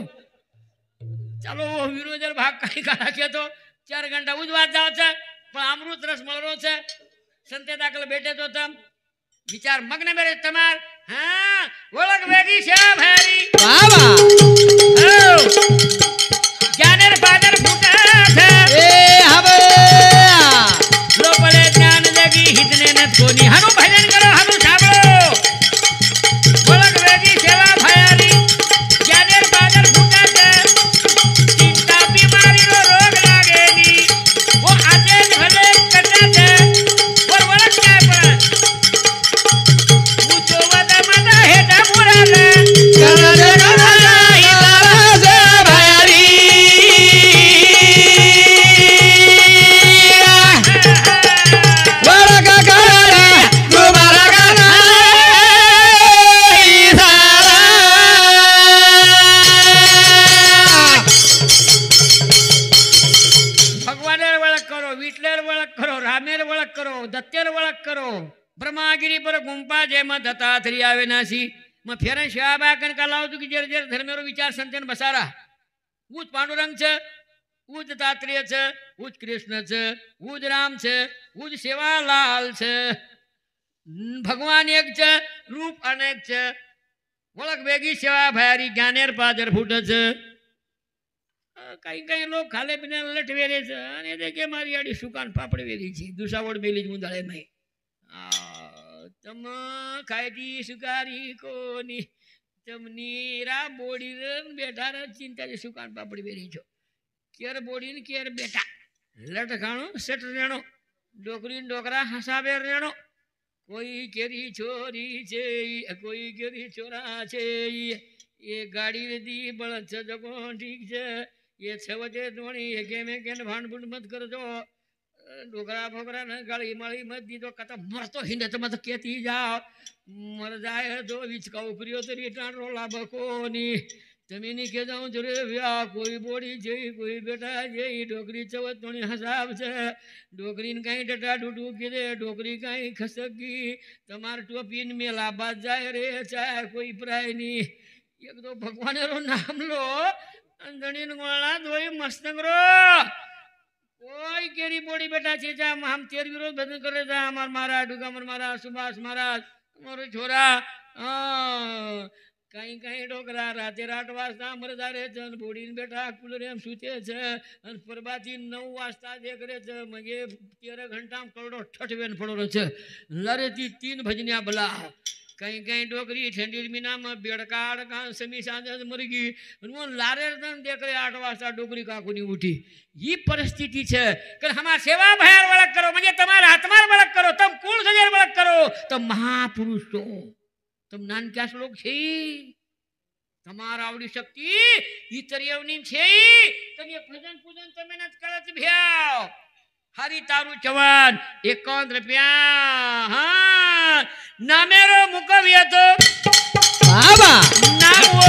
A: चलो विरोधर भाग काही करा के तो 4 घंटा उजवात जाव छे पण अमृत रस मळरो छे संते दाखल बैठे तो तम विचार मग्न मेरे तमार हां ओळख वेगी छे भारी
B: वाह वाह
A: ज्ञानेर बादर फूटा छे
B: ए हवे
A: लोपले ज्ञान लगी हितने न कोनी हनु भजन करो हनु साबळो ओळख वेगी सेवा भारी ज्ञानेर बादर फूटा छे चिंता बीमारी रो रोग लागेनी वो आजे भले कटा छे और ओळख काय पण ऊंचो वदा माता हेटा पुराले
B: करले करला हितारा से भारी वड़ा का करला तुम्हारा गाना हितारा
A: भगवानेर वळख करो विठलेर वळख करो रामेर वळख करो दत्तेर वळख करो ब्रह्मागिरी पर गुंपा जेम दत्तात्री आवेनासी म फेरन शिवाबा कन का लावतो की जेर जेर धर्मेरो विचार संतन बसारा ऊच पांडुरंग छ ऊच दत्तात्रेय छ ऊच कृष्ण छ ऊच राम छ ऊच सेवालाल छ भगवान एक छ रूप अनेक छ वळख वेगी सेवा भारी ज्ञानेर पादर फूट छ काही काही लोक खाले पिने लट वेरे छ आणि ते के मारी आडी सुकान पापड वेरी छी दुसावड मेली मुंदाळे मै तम खायती सुकारी कोनी तमनी रा बोडी रन बेटा रा चिंता जे सुकान पापड वेरी छो केर बोडी न केर बेटा लट खाणो सेट रेणो डोकरी डोकरा हसाबे रेणो कोई केरी छोरी छे कोई केरी छोरा छे ये गाड़ी दी बळच जगो ठीक छे ये छवजे दोणी एके में केन भांडबुंड मत करजो डोकरा भोकरा न गाड़ी माली मत दी तो कता मरतो हिंद तो मत केती जाओ मर जाए तो विचका उपरियो तरी टाण रोला बकोनी तमीनी के जाऊं जरे व्या कोई बोड़ी जई कोई बेटा जई डोकरी चवत तोणी हसाब छे डोकरीन काई डटा डुडू के दे डोकरी काई खसकी तमार टोपीन मेला बाज जाए रे चाहे कोई प्रायनी एक तो भगवानेरो नाम लो अंधणीन गोळा दोई मस्तंगरो कोई केरी बोड़ी बेटा छे जा हम तेर विरोध भजन करे जा हमार महाराज डुगामर महाराज सुभाष महाराज मोरो छोरा कहीं कहीं डोकरा राते 8 वाजता मर जा रे जन बोडीन बेटा कुलरेम सुते छ अन परबाती 9 वाजता देख रे छ म्हणजे 13 घंटा करोडो ठठवेन पडो छ लरे ती 3 भजनिया भला कहीं कहीं डोकरी ठंडी मीना में बेड़काड़ का समी सांझ मरगी वो लारे दन देख रहे 8 वाजता डोकरी का कोनी उठी ये परिस्थिति छे कर हमार सेवा भयार वळख करो म्हणजे तमार आत्मार वळख करो तम कुल सजेर वळख करो तम महापुरुष तो तम नानक्या श्लोक छे तमार आवडी शक्ति इतर येवनी छे तने भजन पूजन तमे न करत भ्याव हरी तारू चव्हाण 51 रुपया हाँ नामेरो मुकविया तो
B: बाबा
A: नाम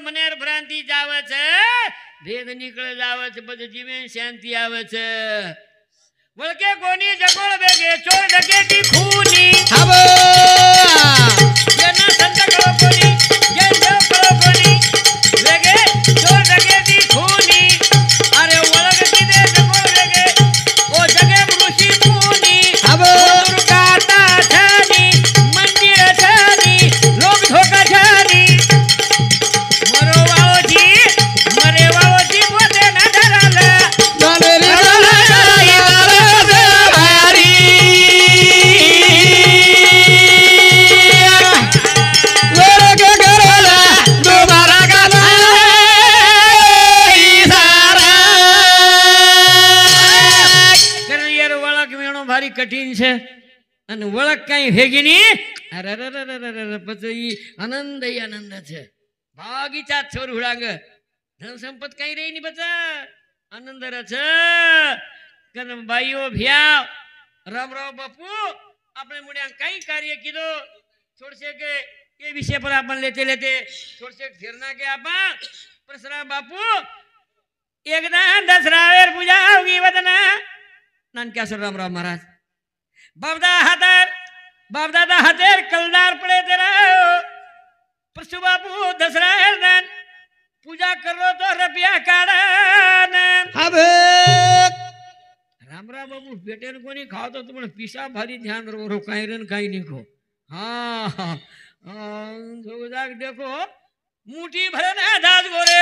A: મનેર ભ્રાંતિ જાવે છે ભેદ નીકળે જાવે છે પછી જીવે શાંતિ આવે છે વળકે કોની જગોળ વેગે ચોર ડકેટી ખૂની
B: આવો
A: જેના સંત કરો કોની જે દેવ કરો કોની વેગે ચોર ડકેટી ખૂની અરે વળગ કીધે જગોળ વેગે ઓ જગે ઋષિ મુની
B: આવો
A: દુર્ગાતા છાની મંદિર છાની લોક ધોકા છાની મરો વાઓજી પોતે ના ધરાલે
B: દાનેરી
A: કઠિન છે અને વળક કઈ ભેગી ની પછી આનંદ છે ભાગીચા છોર હુડાંગ ધન સંપત કઈ રહી ની બચા આનંદ છે કન ભાઈઓ ભ્યા રામ રામ બાપુ આપણે મુડ્યા કઈ કાર્ય કીધો છોડશે કે એ વિષય પર આપણ લેતે લેતે છોડશે ફેરના કે આપા પરસરામ બાપુ એકદા દસરાવેર પૂજા હોગી વદના નાન क्या सर राम राम महाराज बापदादा हाथेर कलदार पड़े तेरा परसु बापू दसरा पूजा करो तो रुपया काढ़ा
B: હવે
A: राम राम बाबू बेटे को नहीं खाओ तो तुमने पीसा भारी ध्यान रो कहीं रन कहीं नहीं खो हाँ देखो मुठी भरे ना दास गोरे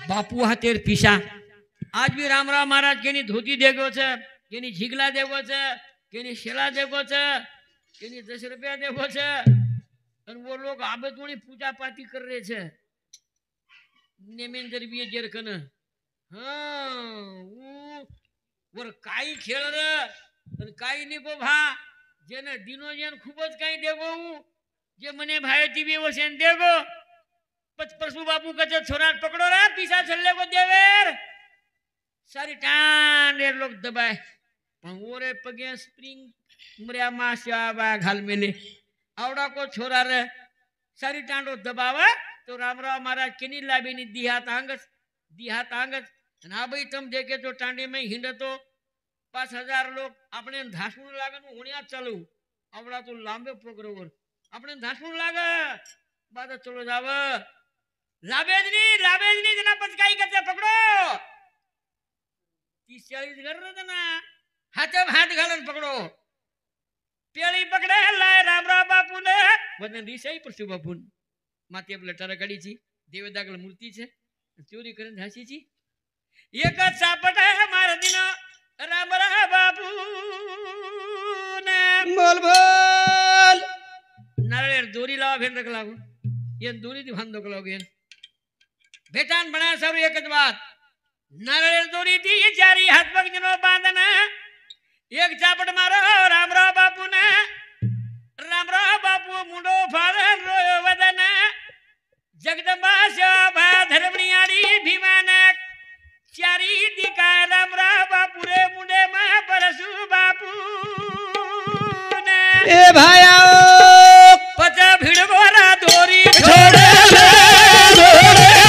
A: बापू हाथेर पीसा आज भी राम राम महाराज के धोती देगो छे के झीगला देगो छे के शेला देगो छे के 10 रुपया देगो छे और वो लोग आबतोनी पूजा पाठी कर रहे छे नेमेंदर भी जेर कन हां वर काई खेळ रे और काई निको भा जेने दिनो जेन खूबज काई देगो जे मने भाई टीवी वो सेन देगो परसु बापू कचे छोरा पकड़ो रे पीसा छल्ले को देवेर सारी टांड रे लोग दबाए पंगोरे पगे स्प्रिंग मरिया मास्या बा घाल मेले आवड़ा को छोरा रे सारी टांडो दबावे तो राम राम महाराज केनी लाबीनी दिहात आंगस ना भाई तुम देखे तो टांडे में हिंड तो 5000 लोग अपने धासुण लागे नु हुणिया चलू आवड़ा तो लांबे प्रोग्राम अपने धासुण लागे बाद चलो जाव लाबेजनी जना पचकाई करते पकड़ो 30-40 घर रे ना हाथे हाथ घालन पकड़ो पेली पकड़े लाए राम राम बापू ने वदन रिसाई परसु बापू माथे पे लटारा काढी छी देवदागल मूर्ति छे चोरी करन झासी छी एक चापट है मार दिनो राम राम बापू ने
B: बोल बोल
A: नारेर दोरी लावा फेर रख लागो ये दोरी थी भान दो कलोगे बेटान बना सब एक ज बात नारेर दोरी थी चारी हाथ पग जनो बांधना एक चापट मारो राम राम बापू ने राम राम बापू मुंडो फाड़न रोयो वदन जगदंबा शोभा धर्मनियाड़ी भीमानक चारी दिका राम राम बापू रे मुंडे में परसु बापू ने
B: ए भाया
A: पच भिड़गोरा दोरी
B: छोड़े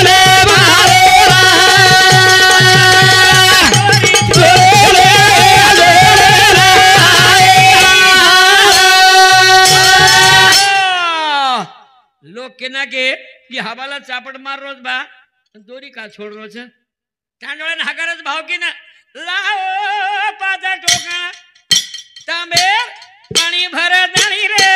B: ले मारे
A: लोग केना के ये हवाला चापट मार रोज बा दोरी का छोड़ रो छे टांडोळा हगारज भाव की ना लाओ पाजा टोका तांबे पानी भर दणी रे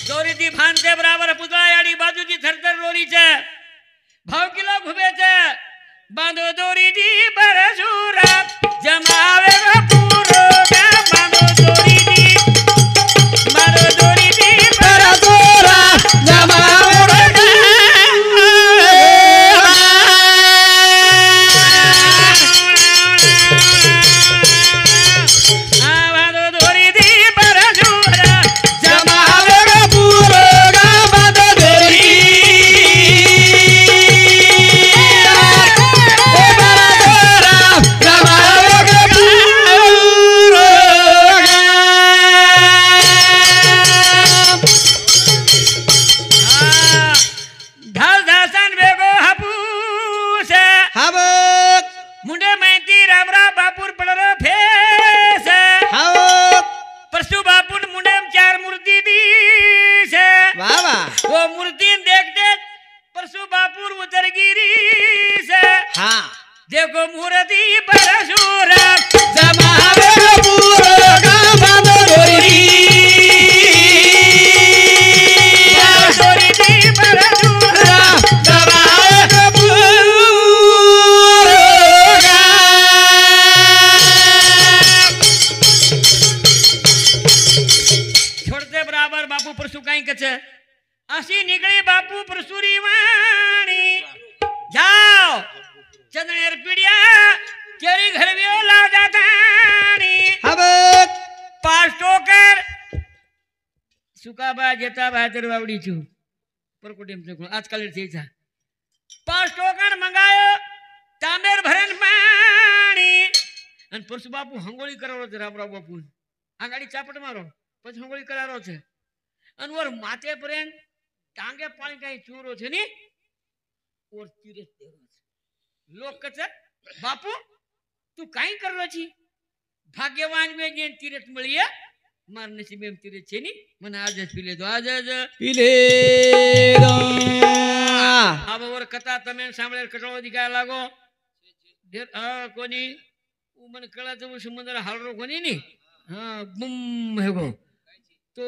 A: दोरी दी भानते बराबर पुतळायाडी बाजूची थरथर रोरी छे भाव किलो घुबे छे बांधो दोरी दी बरसुरा जमावे पूरो का बांधो दोरी दी बरसुरा
B: जमावे हाँ
A: देखो मूर्ति परशुर
B: जमावे पूरो गावन डोरी
A: डोरी दी परशुर
B: जमावे पूरो
A: छोड़ते बराबर बापू परशु कहीं कछ असी निकली बापू परशुरी वाणी जाओ चंदनेर पीड़िया केरी घर में ला जाता
B: अब
A: पास टोकर सुकाबा जेताबा तेर बावड़ी छू परकोटेम से आजकल थी था पास टोकर मंगायो तांबेर भरन पानी अन परसु बापू हंगोली करारो छे रामराव बापू आगाड़ी चापट मारो પછી હંગોળી કરારો છે અનવર માથે પરેન ટાંગે પાણી કઈ ચૂરો છે ની ઓર તીરસ દેરો છે લોક કહે બાપુ તું કાઈ કરલો છી ભાગ્યવાન મે જે તીરસ મળીએ માર નસીબે તીરસ છે ની મને આજ જ પી લેજો આજ જ
B: पीले
A: આ બવર કથા તમે સાંભળે કટળો દીકા લાગો કોની उ मन कळा तो समुद्र हालरो कोनी नी हां बम हेगो तो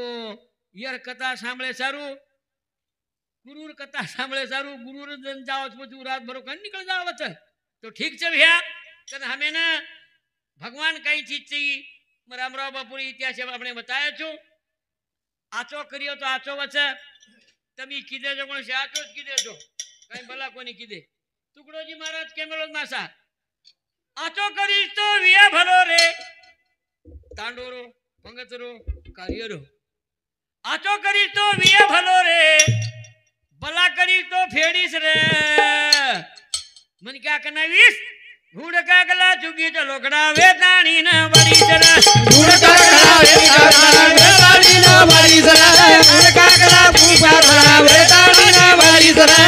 A: यार कथा सांभळे सारू गुरुर कथा सांभळे सारू गुरुर जन जाओ तो रात भर कन निकल जाओ तो ठीक छे भैया कन हमें ना भगवान कई चीज चाहिए रामराव बापुरी इतिहास आपने बताया छो आचो करियो तो आचो वचे तमी कीधे जो कोण से आचो ज कीधे छो कई भला कोनी कीधे टुकड़ोजी महाराज केमलो मासा आचो करीश तो विया भलो रे तांडोरो पंगतरो कार्यरो आचो करीश तो विया भलो रे भला करीश तो फेड़ीस रे मन क्या कनावीस घूड़ का गला चुकी तो लोकड़ा वेताणी न बड़ी सरा
B: गुड़ का गला वेताणी न बड़ी सरा गुड़ का गला फूफा गला वेताणी न बड़ी सरा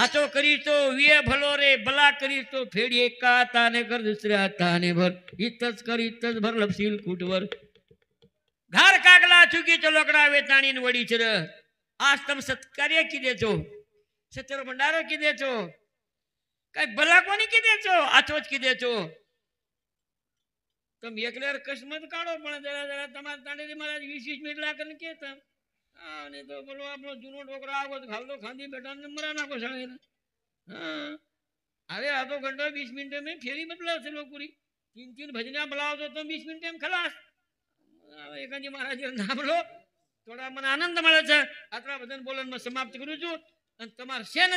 A: आचो करी तो विये भलो रे भला करी तो फेड़ी एका ताने कर दुसऱ्या ताने भर इतच कर इतच भर लपसील कुटवर घर कागला चुकी तो लोकड़ा वेताणी न वडी छर आज तम सत्कार्य कीधे छो सत्तर भंडारो कीधे छो कई भला कोनी कीधे छो आचो ज कीधे छो तम एकलेर कसमत काढो पण जरा जरा तमार तांडेरी महाराज 20 मिनिट लागन केता नहीं तो बोलो आपनो जूनो डोकरा आगो तो खाल दो खांदी बेटा ने मरा ना को साळे हां अरे आधो घंटा 20 मिनट में फेरी बदला से लोग पूरी तीन तीन भजनिया बुलाओ तो 20 मिनट में खलास एकाजी महाराज नाम लो थोड़ा मन आनंद मळे छे आतरा भजन बोलन में समाप्त करू छु अन तमार सेन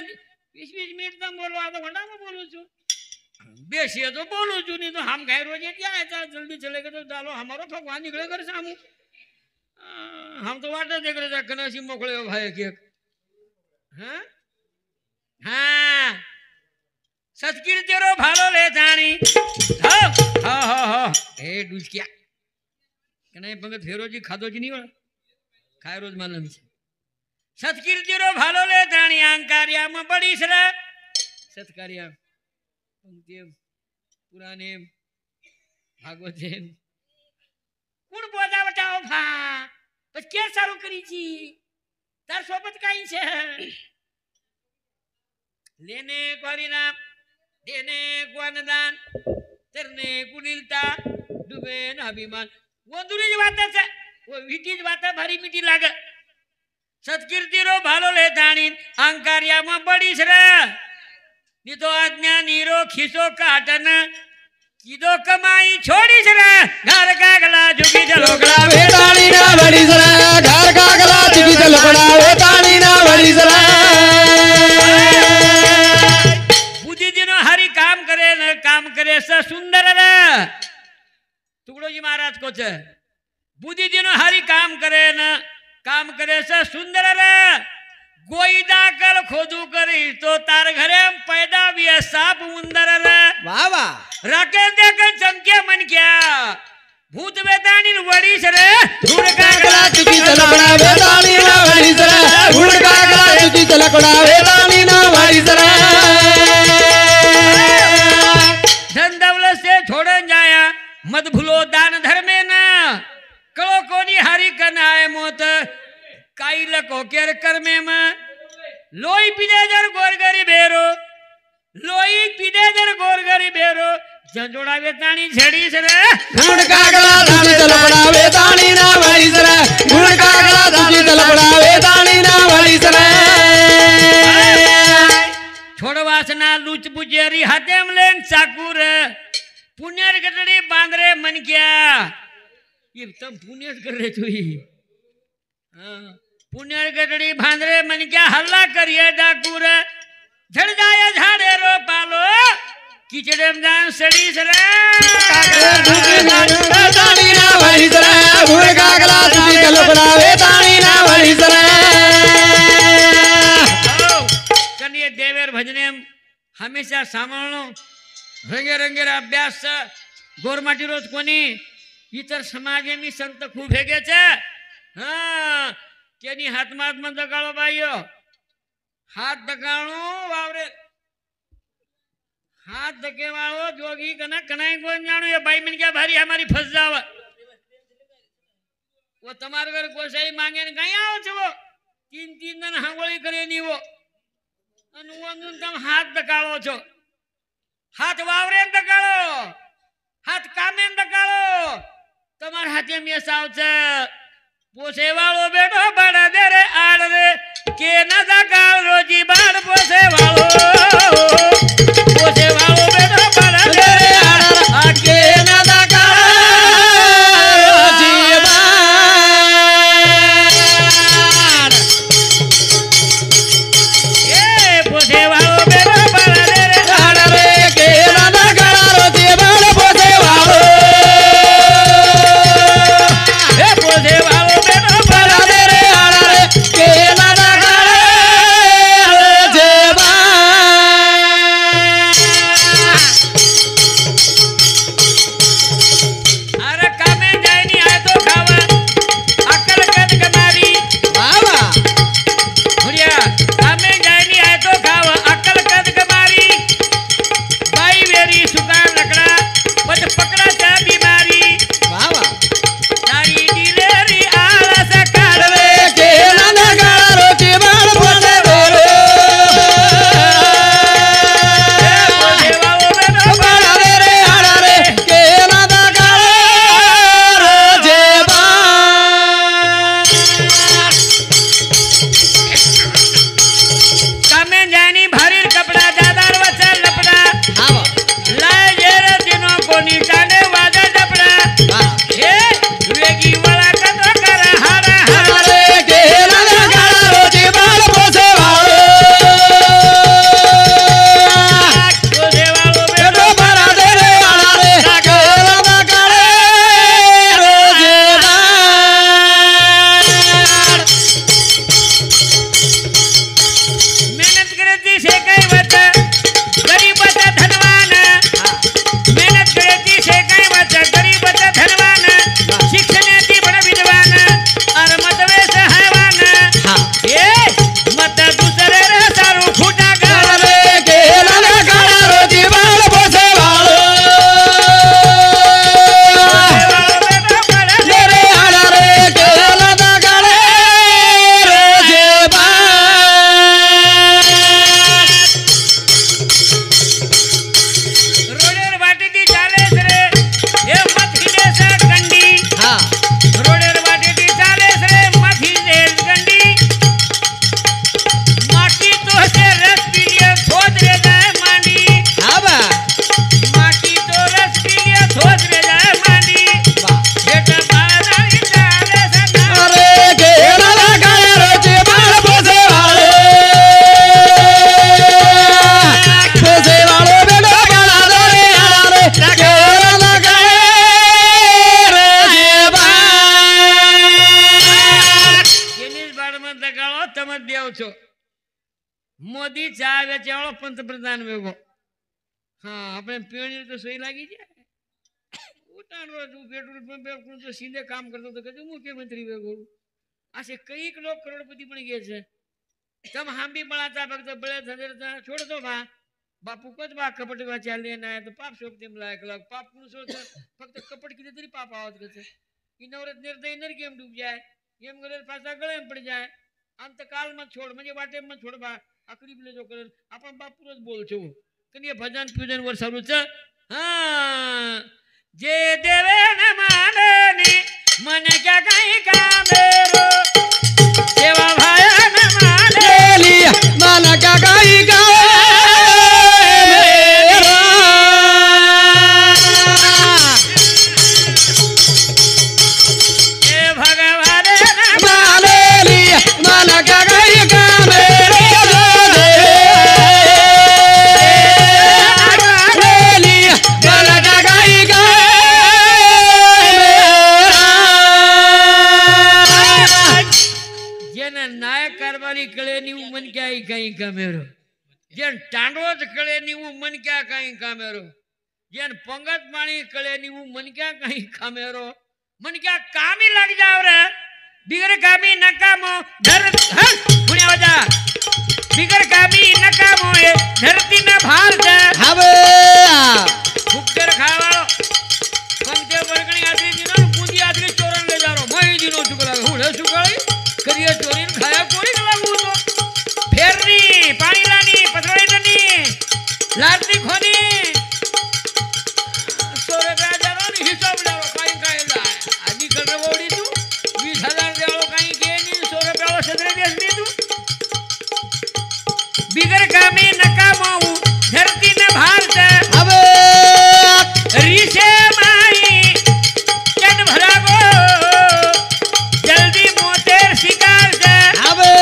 A: 20 मिनिट तम बोलो आधो घंटा में बोलू छु बेसिए तो बोलू छु नहीं तो हम गाय रोज क्या है जल्दी चलेगा तो डालो हमारो भगवान निकले कर सामू हम तो वाटे देख रहे थे कनासी मोकले भाई के हाँ हाँ सत्कीर्ति रो भालो ले जानी हाँ हाँ हाँ हाँ ए डूज क्या कनाई पंगत फेरो जी खादो जी नहीं वाला खाए रोज मालूम से सत्कीर्ति रो भालो ले जानी अंकारिया में बड़ी सरा सत्कारिया पंक्ति पुराने भागवत कौन बोझा बचाओ भा बस क्या सारू करी छी तार सोबत काई छे लेने कोरीना देने को अनुदान तरने कुलीलता डूबे न अभिमान वो दूरी बात है वो वीटी बात है भारी मीठी लागे सत्कीर्ति रो भालो ले दाणी अहंकारिया में बड़ी सरा नी तो अज्ञानी रो खिसो काटन कीदो कमाई छोड़ी सरा घर का गला झुकी चलोकड़ा
B: वेताणी ना बड़ी सरा घर का गला झुकी चलोकड़ा वेताणी ना बड़ी सरा
A: बुद्धि दिनो हरि काम करे स सुंदर रे टुकड़ो जी महाराज को छे बुद्धि दिनो हरि काम करे स सुंदर रे गोई दाकल खोदू करी तो तार घरे पैदा भी है साप उंदर रे
B: वाह वाह
A: राके देख चमके मन क्या भूत वेताणी वड़ी सरे धूड़ का गला
B: चुकी चलकड़ा वेताणी ना बड़ी सरा धूड़ का गला चुकी चलकड़ा वेताणी ना बड़ी सरा
A: धन दौलत से छोड़न जाया मत भूलो दान धर्मे ना कलो कोनी हरि कनाए मोत काई लको केर कर्मे में लोई पिदे जर गोरगरी बेरो लोई पिदे जर गोरगरी बेरो झंझोडावे ताणी झडीस रे
B: गुण कागला तुझी तलपडावे ताणी ना वळीस रे गुण कागला तुझी तलपडावे ताणी ना वळीस रे
A: छोड वासना लूच बुजेरी हाते मलेन चाकूर पुण्यार गटडी बांद्रे मनक्या ये तम पुण्यात कर रे तू पुण्यार गटडी बांद्रे मनक्या हल्ला करिए डाकूर झड़ जाए झाड़े रो पालो किचड़े में जान सड़ी सरे
B: ताणी ना वळीस रे गुण कागला तुझी तलपडावे ताणी ना वळीस रे
A: कनिये देवेर भजने हमेशा सांभाळणं रंगे रंगेर अभ्यास गोरमाटी रोज कोणी इतर समाजेनी संत खूप हेगे छे हां केनी हातमात में दगाळो बाईयो हाथ दगाणो वावरे हाथ धके वालो जोगी कना कनाई कोण जाणो ये भाई मन क्या भारी हमारी फंस जाव वो तुम्हारे घर गोसाई मांगे ने कहीं आओ छो तीन तीन दिन हांगोळी करे नी वो अनुवंदन तुम हाथ दगाळो छो हाथ वावरे दगाळो हाथ कामे दगाळो तुम्हारे हाथे में सावच पोसे वालो बेटो बड़ा दे रे आड़ रे के न दगाळ रोजी बाड़ पोसे वालो बेटो बड़ा दे रे आड़
B: के ना दगाळ रोजी बाड़
A: ए पोसे वालो बेटो बड़ा दे रे
B: आड़ रे के ना दगाळ रोजी बाड़ पोसे वालो
A: ए पोसे वालो बेटो
B: बड़ा दे रे आड़ रे के ना दगाळ रोजी बाड़
A: अरे कामे जाय नी आय तो खावा अक्कल कद कमारी
B: बाबा
A: भुरिया कामे जाय नी आय तो खावा अक्कल कद कमारी बाई वेरी सुकान लकड़ा पद पकड़ा चा बीमारी
B: बाबा
A: तारी दिलेरी आलस काढ
B: रे के ना दगाळ रोजी बाड़ पोसे वालो
A: पोसे वालो बेटो
B: बड़ा दे रे आड़ रे के ना दगाळ रोजी बाड़
A: कामे जायनी भारी कपड़ा दादार वचन लपड़ा
B: बाबा
A: लाय जेर दिनो कोनी काने वाजा डपड़ा हे वेगी वाला कतो कर हारा हारा
B: रे के ना दगाळ रोजी बाड़ पोसे वालो
A: पोसे वालो
B: बेटो
A: बेटो
B: बड़ा दे रे आड़ रे के ना दगाळ रोजी बाड़
A: मेहनत करती से कई वत गरीब वत धनवान मेहनत करती से कई वत गरीब वत धनवान शिक्षणाची बड़ विद्वान और मतवे से हैवान
B: हां
A: ए मत दूसरे रे सारू फूटा गाल
B: रे के ना दगाळ रोजी बाड़ पोसे वालो
A: बेटो बड़ा
B: दे रे आड़ रे के ना दगाळ रोजी बाड़
A: रोडेर वाटेती चालेस रे हे मत हिडे से गंडी
B: हां
A: रोडेर वाटेती चालेस रे मत हिडे गंडी माटी तो से रस पीलिए थोद रे जाए मांडी
B: बाबा
A: माटी तो रस पीलिए थोद रे जाए मांडी बेटा बाळानी चालेस ना
B: अरे के ना दगाळ रोजी बाड़ पोसे वालो पोसे वालो बेटो बड़ा दे रे आड़ रे के ना दगाळ रोजी बाड़
A: केनीज बाळમાં દગાળો તમે દેવ છો મોદી ચા વેચે વાળો पंतप्रधान વેગો હા આપણે પીણી તો સોઈ લાગી જાય ઉતાન રોજ પેટ્રોल पंप પર તો સીધે કામ કરતો તો કદું મુખ્યમંत्री વેગો असे कईक लोक करोडपती पण घ्यायचे तम हांबी बळाचा फक्त बळे धंदेचा छोडतो बा बापू कच बा कपट वाचाले नाही तर पाप शोभते मला ऐकला पाप कोण सोडतं फक्त कपट किती तरी पाप आवाज करते की नवरत निर्दय नर गेम डूब जाए गेम गले पासा गळे पड़ जाए अंत काल मत छोड म्हणजे वाटे मत छोड बा आखरी बिले जो करन आपण बापूरच बोलछो कनी भजन पूजन वर सरूच हां जे देवे न माननी मन क्या काही कामेरो सेवा भाया न मानेली
B: मन क्या काही
A: कहीं कामेरो जेन टांडोज कळे नीवू मन क्या कहीं कामेरो जेन पंगत माणी कळे नीवू मन क्या कहीं कामेरो मन क्या कामी लग जाओ रे बिगर कामी नकामो धर पुण्य वजा बिगर कामी नकामो ए धरती में भार जा
B: हवे
A: भुक्कर खावाळो पंक्ते बरकणी आदरी दिनो पूजी आदरी चोरन ले जारो मही दिनो चुकला हुडे चुकाळी करिए चोरीन खाया कोणी लागू तो फेरनी पाणी लानी पथराईनी लारती खोनी सोरे राजानो हिसाब लावो काही काय लाय आधी करवडी तू 20,000 देवो काही गेनी सोरे पेळो सदरे देसनी तू बिगर कामी नकामो धरती में भारत
B: अबे
A: रीसे माई चन भरागो जल्दी मोतेर शिकार से
B: अबे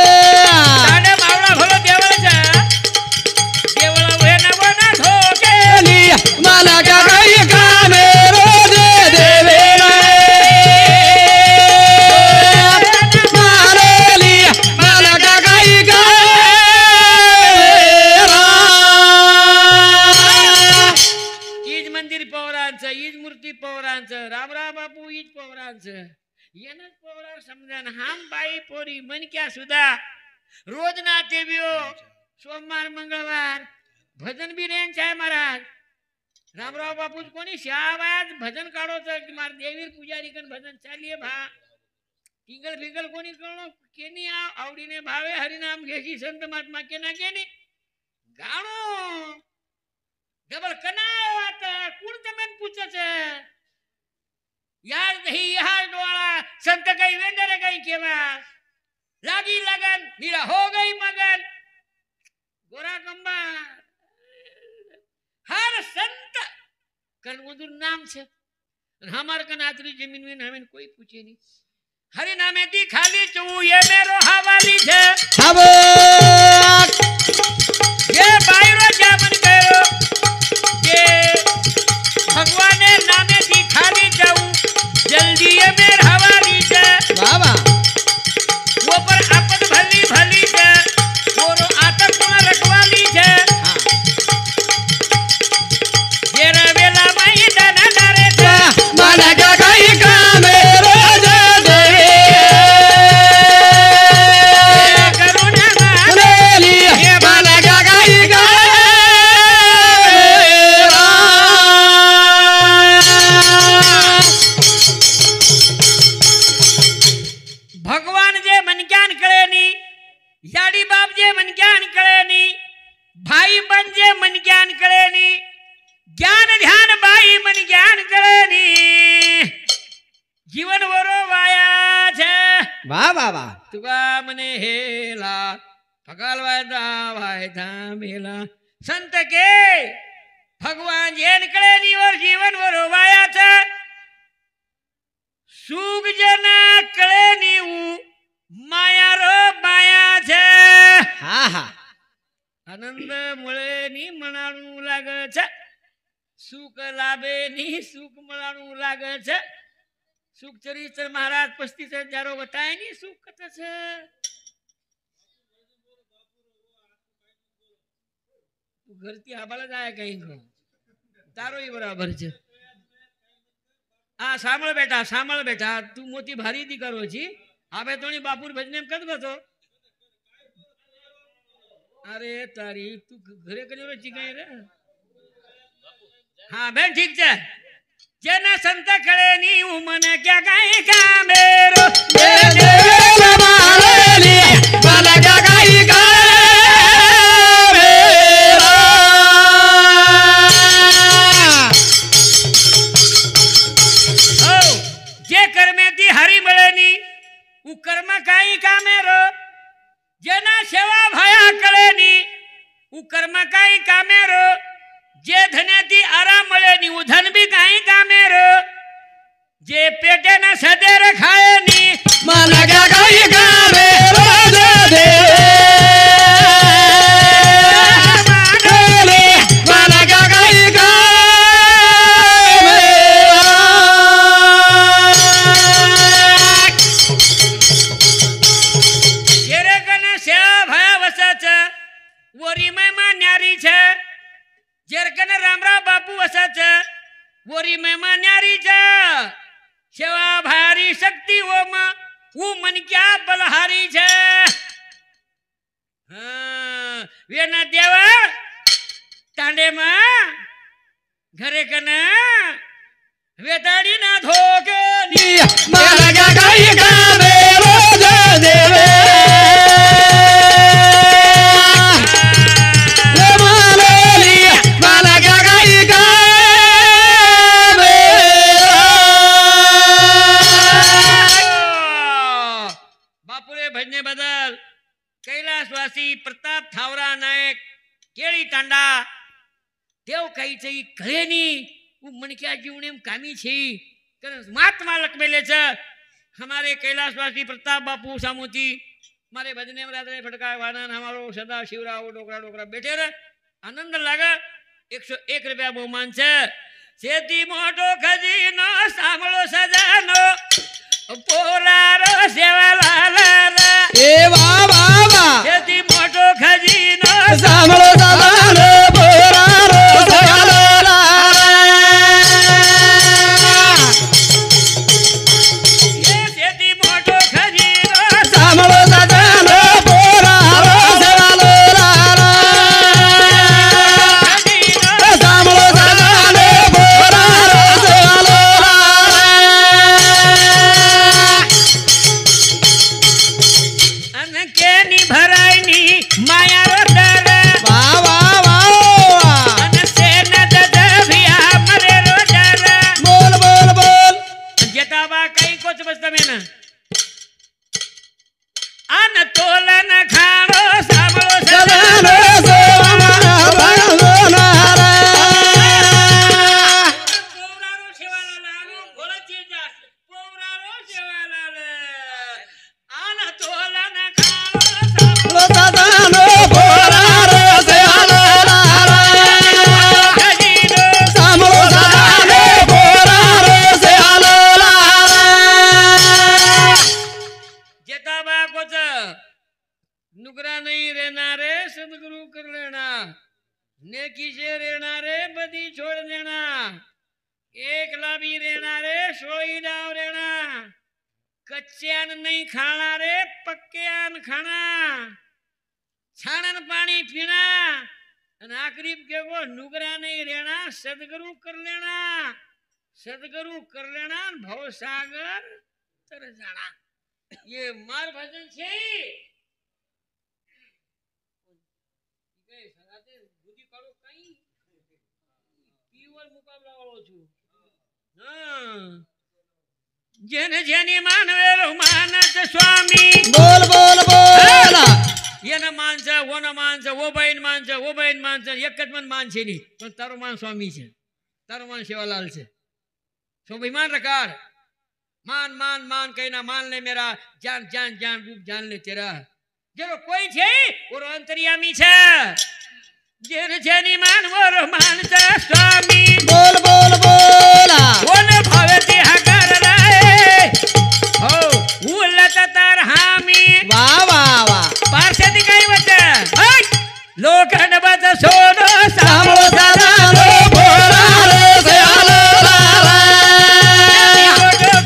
B: माला क्या कहीं कामेरो दे देवे मारे लिया माला क्या कहीं कामेरो
A: ईज मंदिर पौरांचं ईज मूर्ती पौरांचं रामराव बापू ईज पौरांचं येनच पौरा समजन हम बाई पोरी मन क्या सुधा रोज ना देवियो सोमवार मंगळवार भजन भी रेन चाहे महाराज रामराव बापू कोणी शावाज भजन काढोच की मार देवीर पुजारी कन भजन चालिये भा टिंगल फिंगल कोणी कळो केनी आवडीने भावे हरिनाम घेशी संत महात्मा केना केनी गाणो डबल कनाव आता कोण तमेन पूछच यार दही यार डोळा संत काही वेंदरे काही केवा लागी लगन मीरा हो गई मगन गोरा कंबा हर संत कन मधुर नाम छे हमार कन आतरी जमीन में हमें कोई पूछे नहीं हरि नामे दी खाली चू ये मेरो हवाली छे
B: अब
A: ये बायरो जामन करो ये भगवान ने नामे दी खाली जाऊ जल्दी ये मेर हवाली छे
B: बाबा
A: वो पर आपन भली भली छे और आतक न रखवाली छे
B: माला क्या कहीं कामेरो दे देवे
A: करुणा
B: ले लिया माला क्या कहीं कामेरो
A: भगवान जे मनक्यान कळेनी याडी बाप जे मनक्यान कळेनी भाई बन जे मनक्यान कळेनी ज्ञान ध्यान बाई मन ज्ञान कळेनी जीवन वरो वाया छे
B: वाह वाह वाह
A: तुका मने हेला फकाल वायदा वायदा मेला संत के भगवान जेन कळेनी और जीवन वरो वाया छे सुख जना कळेनी माया रो माया छे
B: हा हा
A: आनंद मुळे नी मनाणू लागे छे सुख लाभे नी सुख मलाणू लागे छे सुख चरित्र महाराज 35,000 बताए नी सुख कत छे तू घरती आबाला जाय कहीं को तारो ही बराबर छे आ सामळ बेटा तू मोती भारी दी करो छी आबे तोनी बापूर भजने में कद गतो अरे तारी तू घरे कने चिकाई रे हाँ बहन ठीक है जन संत खड़े नी मन क्या कहीं का मेरो
B: दे दे माले लिया
A: नी उ कर्म काही कामे रो जेना सेवा भया कळे नी उ कर्म काही कामे रो जे धन्याती आराम मळे नी उ धन बी काही कामे रो जे पेटे ना सदेर खाए नी
B: मन का काही कामे रोज दे मन का काही कामे
A: जेरे कने सेवा भया वसच वरी महिमा न्यारी छे जेर कने रामराव बापू वसच वरी महिमा न्यारी छे सेवा भारी शक्ति ओमा उ मन क्या बलहारी छे हाँ वेना देवा तांडे में घरे कने वेताड़ी ना धोके नी
B: मन का काही कामे रोज देवे मन का काही कामे
A: बापुरे भजने बदल कैलासवासी प्रताप थावरा नायक केळी तांडा देव काही ची कळे नी उ मनक्या जीवने कामी छी कारण महात्मा लकमेले छ हमारे कैलाशवासी प्रताप बापू सामूती हमारे भजने में रात्रे फटका वानन हमारो सदा शिवराव डोकरा डोकरा बैठे रे आनंद लागा 101 रुपया बहुमान छे सेती मोटो खजीनो सामळो सजानो पोरारो सेवालाल
B: ए वाह वाह वाह
A: सेती मोटो खजीनो
B: सामळो सजानो पोरारो सेवालाल
A: ये सेती मोटो खजीनो
B: सामळो सजानो पोरारो सेवालाल
A: खजीनो
B: सामळो सजानो पोरारो सेवालाल
A: अनके नी भराई नी माया रो दर
B: वाह वाह वाह
A: अनसे न दद भिया मरे रो डर
B: बोल बोल बोल
A: जेताबा काही कोच बसता मेन अन तोलन खाणो सामळो
B: सजानो
A: सजानो
B: सेवालाल
A: पोवरारो सेवालाल भोळची जास पोवरारो सेवालाल अन तोलन खाणो
B: सजानो पोरारो सेवालाल
A: खजीनो
B: सामळो सजानो पोरारो सेवालाल
A: जेताबा कोच नुकरा नहीं रहना रे सदगुरु कर लेना नेकी से रहना रे बदी छोड़ देना एक लाभी रहना रे सोई डाव रहना कच्च्यान नहीं खाना रे पक्क्यान खाना छाणन पानी पीना अन आखिरी के वो नुकरा नहीं रहना सदगुरु कर लेना भव सागर तर जाना ये मार भजन छे જેને જેની માનવેલો માનસ સ્વામી
B: बोल बोल बोल
A: એને માનસે ઓને માનસે ઓ ભાઈને માનસે એક જ મન માનશે નહીં પણ તારો માન સ્વામી છે તારો માન સેવાલાલ છે सो बेईमान रकार मान मान मान कहना मान ले मेरा जान जान जान रूप जान ले तेरा जेरो कोई छे ओरो अंतर्यामी छे जेने जेनी मान ओरो मान चा स्वामी
B: बोल बोल बोल
A: ओने भावे ते हकार राय हो उलत तार हामी
B: वाह वाह वाह
A: पार्षद काय वच लोखंड बच सोनो
B: सामळो सजानो पोरारो सेवालाल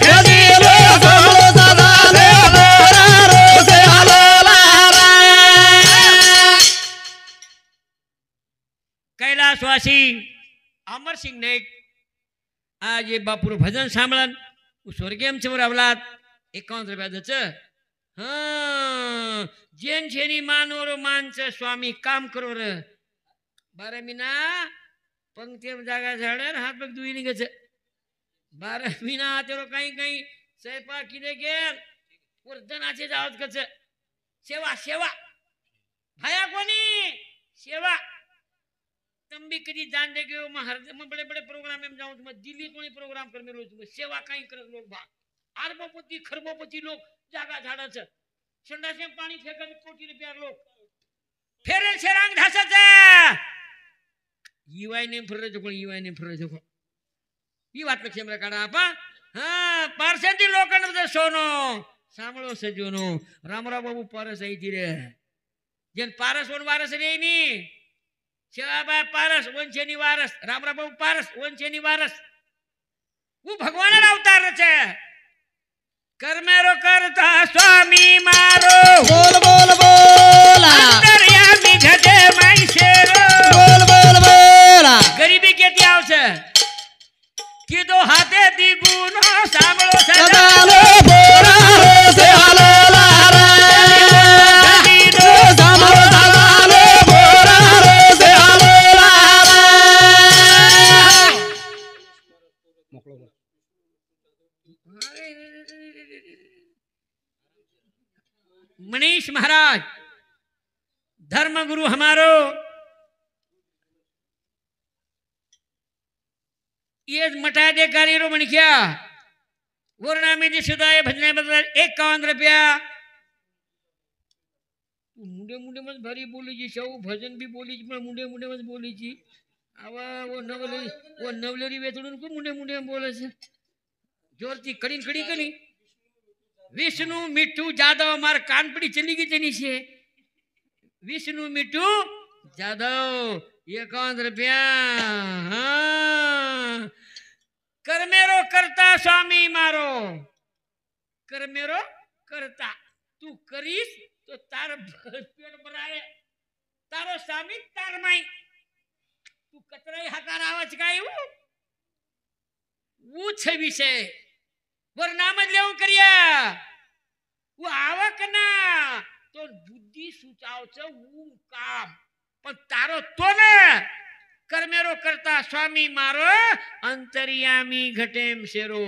B: खजीनो सामळो सजानो पोरारो सेवालाल
A: कैलाशवासी अमर सिंह नाईक आज ये बापूर भजन सांभळन स्वर्गीय चमर अवलाद 51 रुपया दच हाँ जेन छेनी मानोरो मानच स्वामी काम करो रे 12 महीना पंक्ति में जागा झाड़े हाथ पग दुई नहीं गच 12 महीना तेरो कहीं कहीं स्वयंपाक किती गेल वर्धनाचे जावत कच सेवा सेवा भाया कोणी सेवा तुम भी कभी जान देगे मैं बड़े बड़े प्रोग्राम में जाऊं मैं दिल्ली कोई प्रोग्राम कर में रोज सेवा कहीं कर लोग बा अरबपति खरबपति लोग जागा झाड़ाच संडास में पानी फेंकत कोटी रुपया लोग फेरे शेरांग घासत युवाई ने फिर जो युवाई ने फिर जो ये बात लक्ष्य में काढा आपण हां पारसेंती लोकांना सोनो सांभळो सजोनो रामराव बाबू पारस आई ती रे जन पारस वन वारस रे नी शिवाबाई पारस वंशनी वारस रामराव बाबू पारस वंशनी वारस वो भगवान अवतार छे कर्मेरो करता स्वामी मारो
B: बोल बोल बोल
A: अंतर्यामी घटे मैशेरो
B: बोल बोल बोल
A: गरीबी केती आवशे कीधो हाथे दी गुनो सांभळो
B: सदालो बोरा से हालेला रे सांभळो सदालो बोरा से हालेला रे
A: मनीष महाराज धर्म गुरु हमारो ये मटा दे कारीरो मन क्या वरना में जी सुदाय भजने बदल 51 रुपया मुंडे मुंडे मत भारी बोली जी शव भजन भी बोली जी पण मुंडे मुंडे मत बोली जी आवा वो नवलेरी वेतडून को मुंडे मुंडे बोले छे जोरती कड़ी कड़ी कनी विष्णु मिठू जादव मार कानपड़ी चली गई तेनी से विष्णु मिठू जादव 51 रुपया हाँ कर्मेरो करता स्वामी मारो कर्मेरो करता तू करीस तो तार पेट भराए तारो स्वामी तार माई तू कतराई हकार आवाज काय वो छे विषय वरनाम लेव करिया वो आवक ना तो बुद्धि सुचाव छ वो काम पण तारो तो ने कर्मेरो करता स्वामी मारो अंतर्यामी घटेम शेरो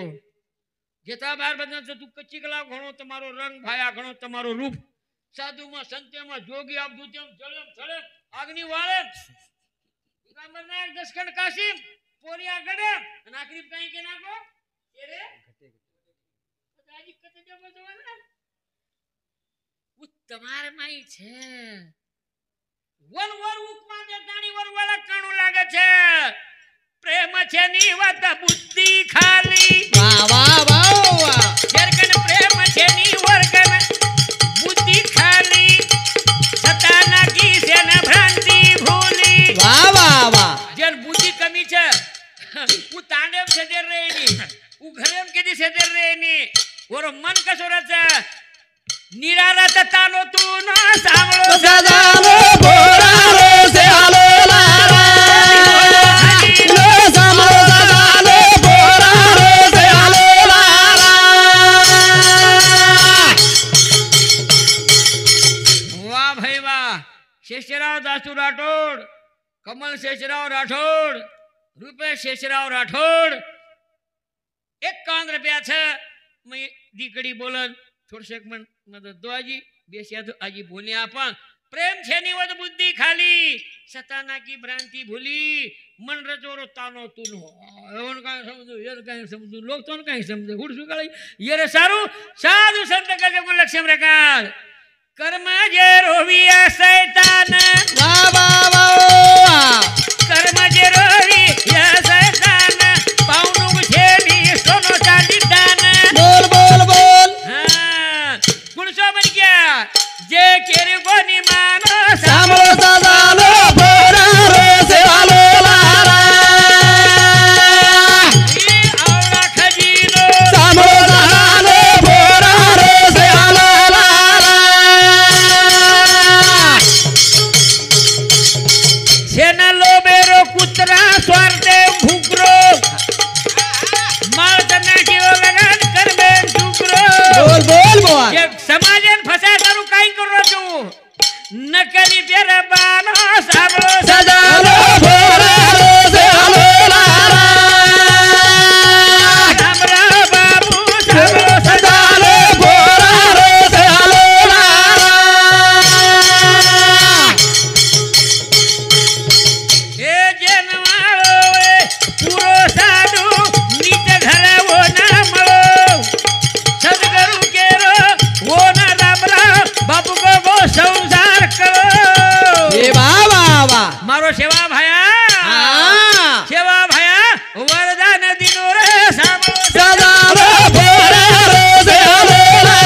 A: जेता बार बदन तू कच्ची कला घणो તમારો रंग भाया घणो તમારો रूप साधु में संते में जोगी अवधूतम जलम थळे अग्नि वाले दिगंबर नायक दशकंड कासिम पोरिया गडे અને આખરી કઈ કે નાખો એ રે દાજી કતે દેવો જવાના वो તમારે માઈ છે वन वर उपमा दे दाणी वर वाला काणू लागे छे प्रेम छे नी वात बुद्धि खाली
B: वाह वाह वाह
A: जरकन प्रेम छे नी वर्गन बुद्धि खाली सताना की से न भ्रांति भूली
B: वाह वाह वाह
A: जन बुद्धि कमी छे वो तांडव से देर रे नी वो घरेम के दी से देर रे नी और मन कसो रचा निरारा ततानो तू ना सांभळो
B: सदालो बोरा से हालेला रे लो सांभळो सदालो बोरा से हालेला
A: वाह भाई वाह शेषराव दासू राठोड कमल शेषराव राठोड रुपेश शेषराव राठोड 51 रुपया छे मैं दीकड़ी बोलन थोड़से एक मन मदद दो आजी बेसिया तो आजी बोले आपा प्रेम छे नी वद बुद्धि खाली सताना की भ्रांति भूली मन रजोरो तानो तुनो एवन का समझो ये का समझो लोग तो का समझे हुड़ सुकाळी ये रे सारू साधु संत का जो लक्ष्य रखाल कर्म जे रोविया शैतान
B: वाह वाह वाह
A: कर्म जे रोविया शैतान पाउनु छेली सोनो चांदी दान
B: बोल बोल बोल
A: जे केरे गोनी मानो
B: सांभळो सदालो बोरा से हालेला
A: रे औरा खजीनो
B: सांभळो सदालो बोरा से हालेला
A: सेना लोबेरो कुत्रा स्वार्थे भूकरो माळतना केव लगन करबे झुकरो
B: बोल बोल बोल
A: जे समाजन फसा करू काई करू तू नकली तेरे बानो सांभळो
B: सदालो बोरा से हालेला
A: रामराव बाबू सांभळो
B: वा
A: मारो सेवा भाया
B: हा
A: सेवा भाया वरदान दिनो रे सामो
B: सदा रे बोरे रे से आलोला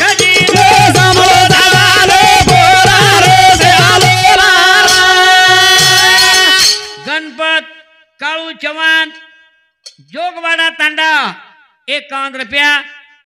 A: खजी
B: रे सामो सदा रे बोरा रे से आलोला
A: गणपत काळू चव्हाण जोगवाडा तांडा 51 रुपया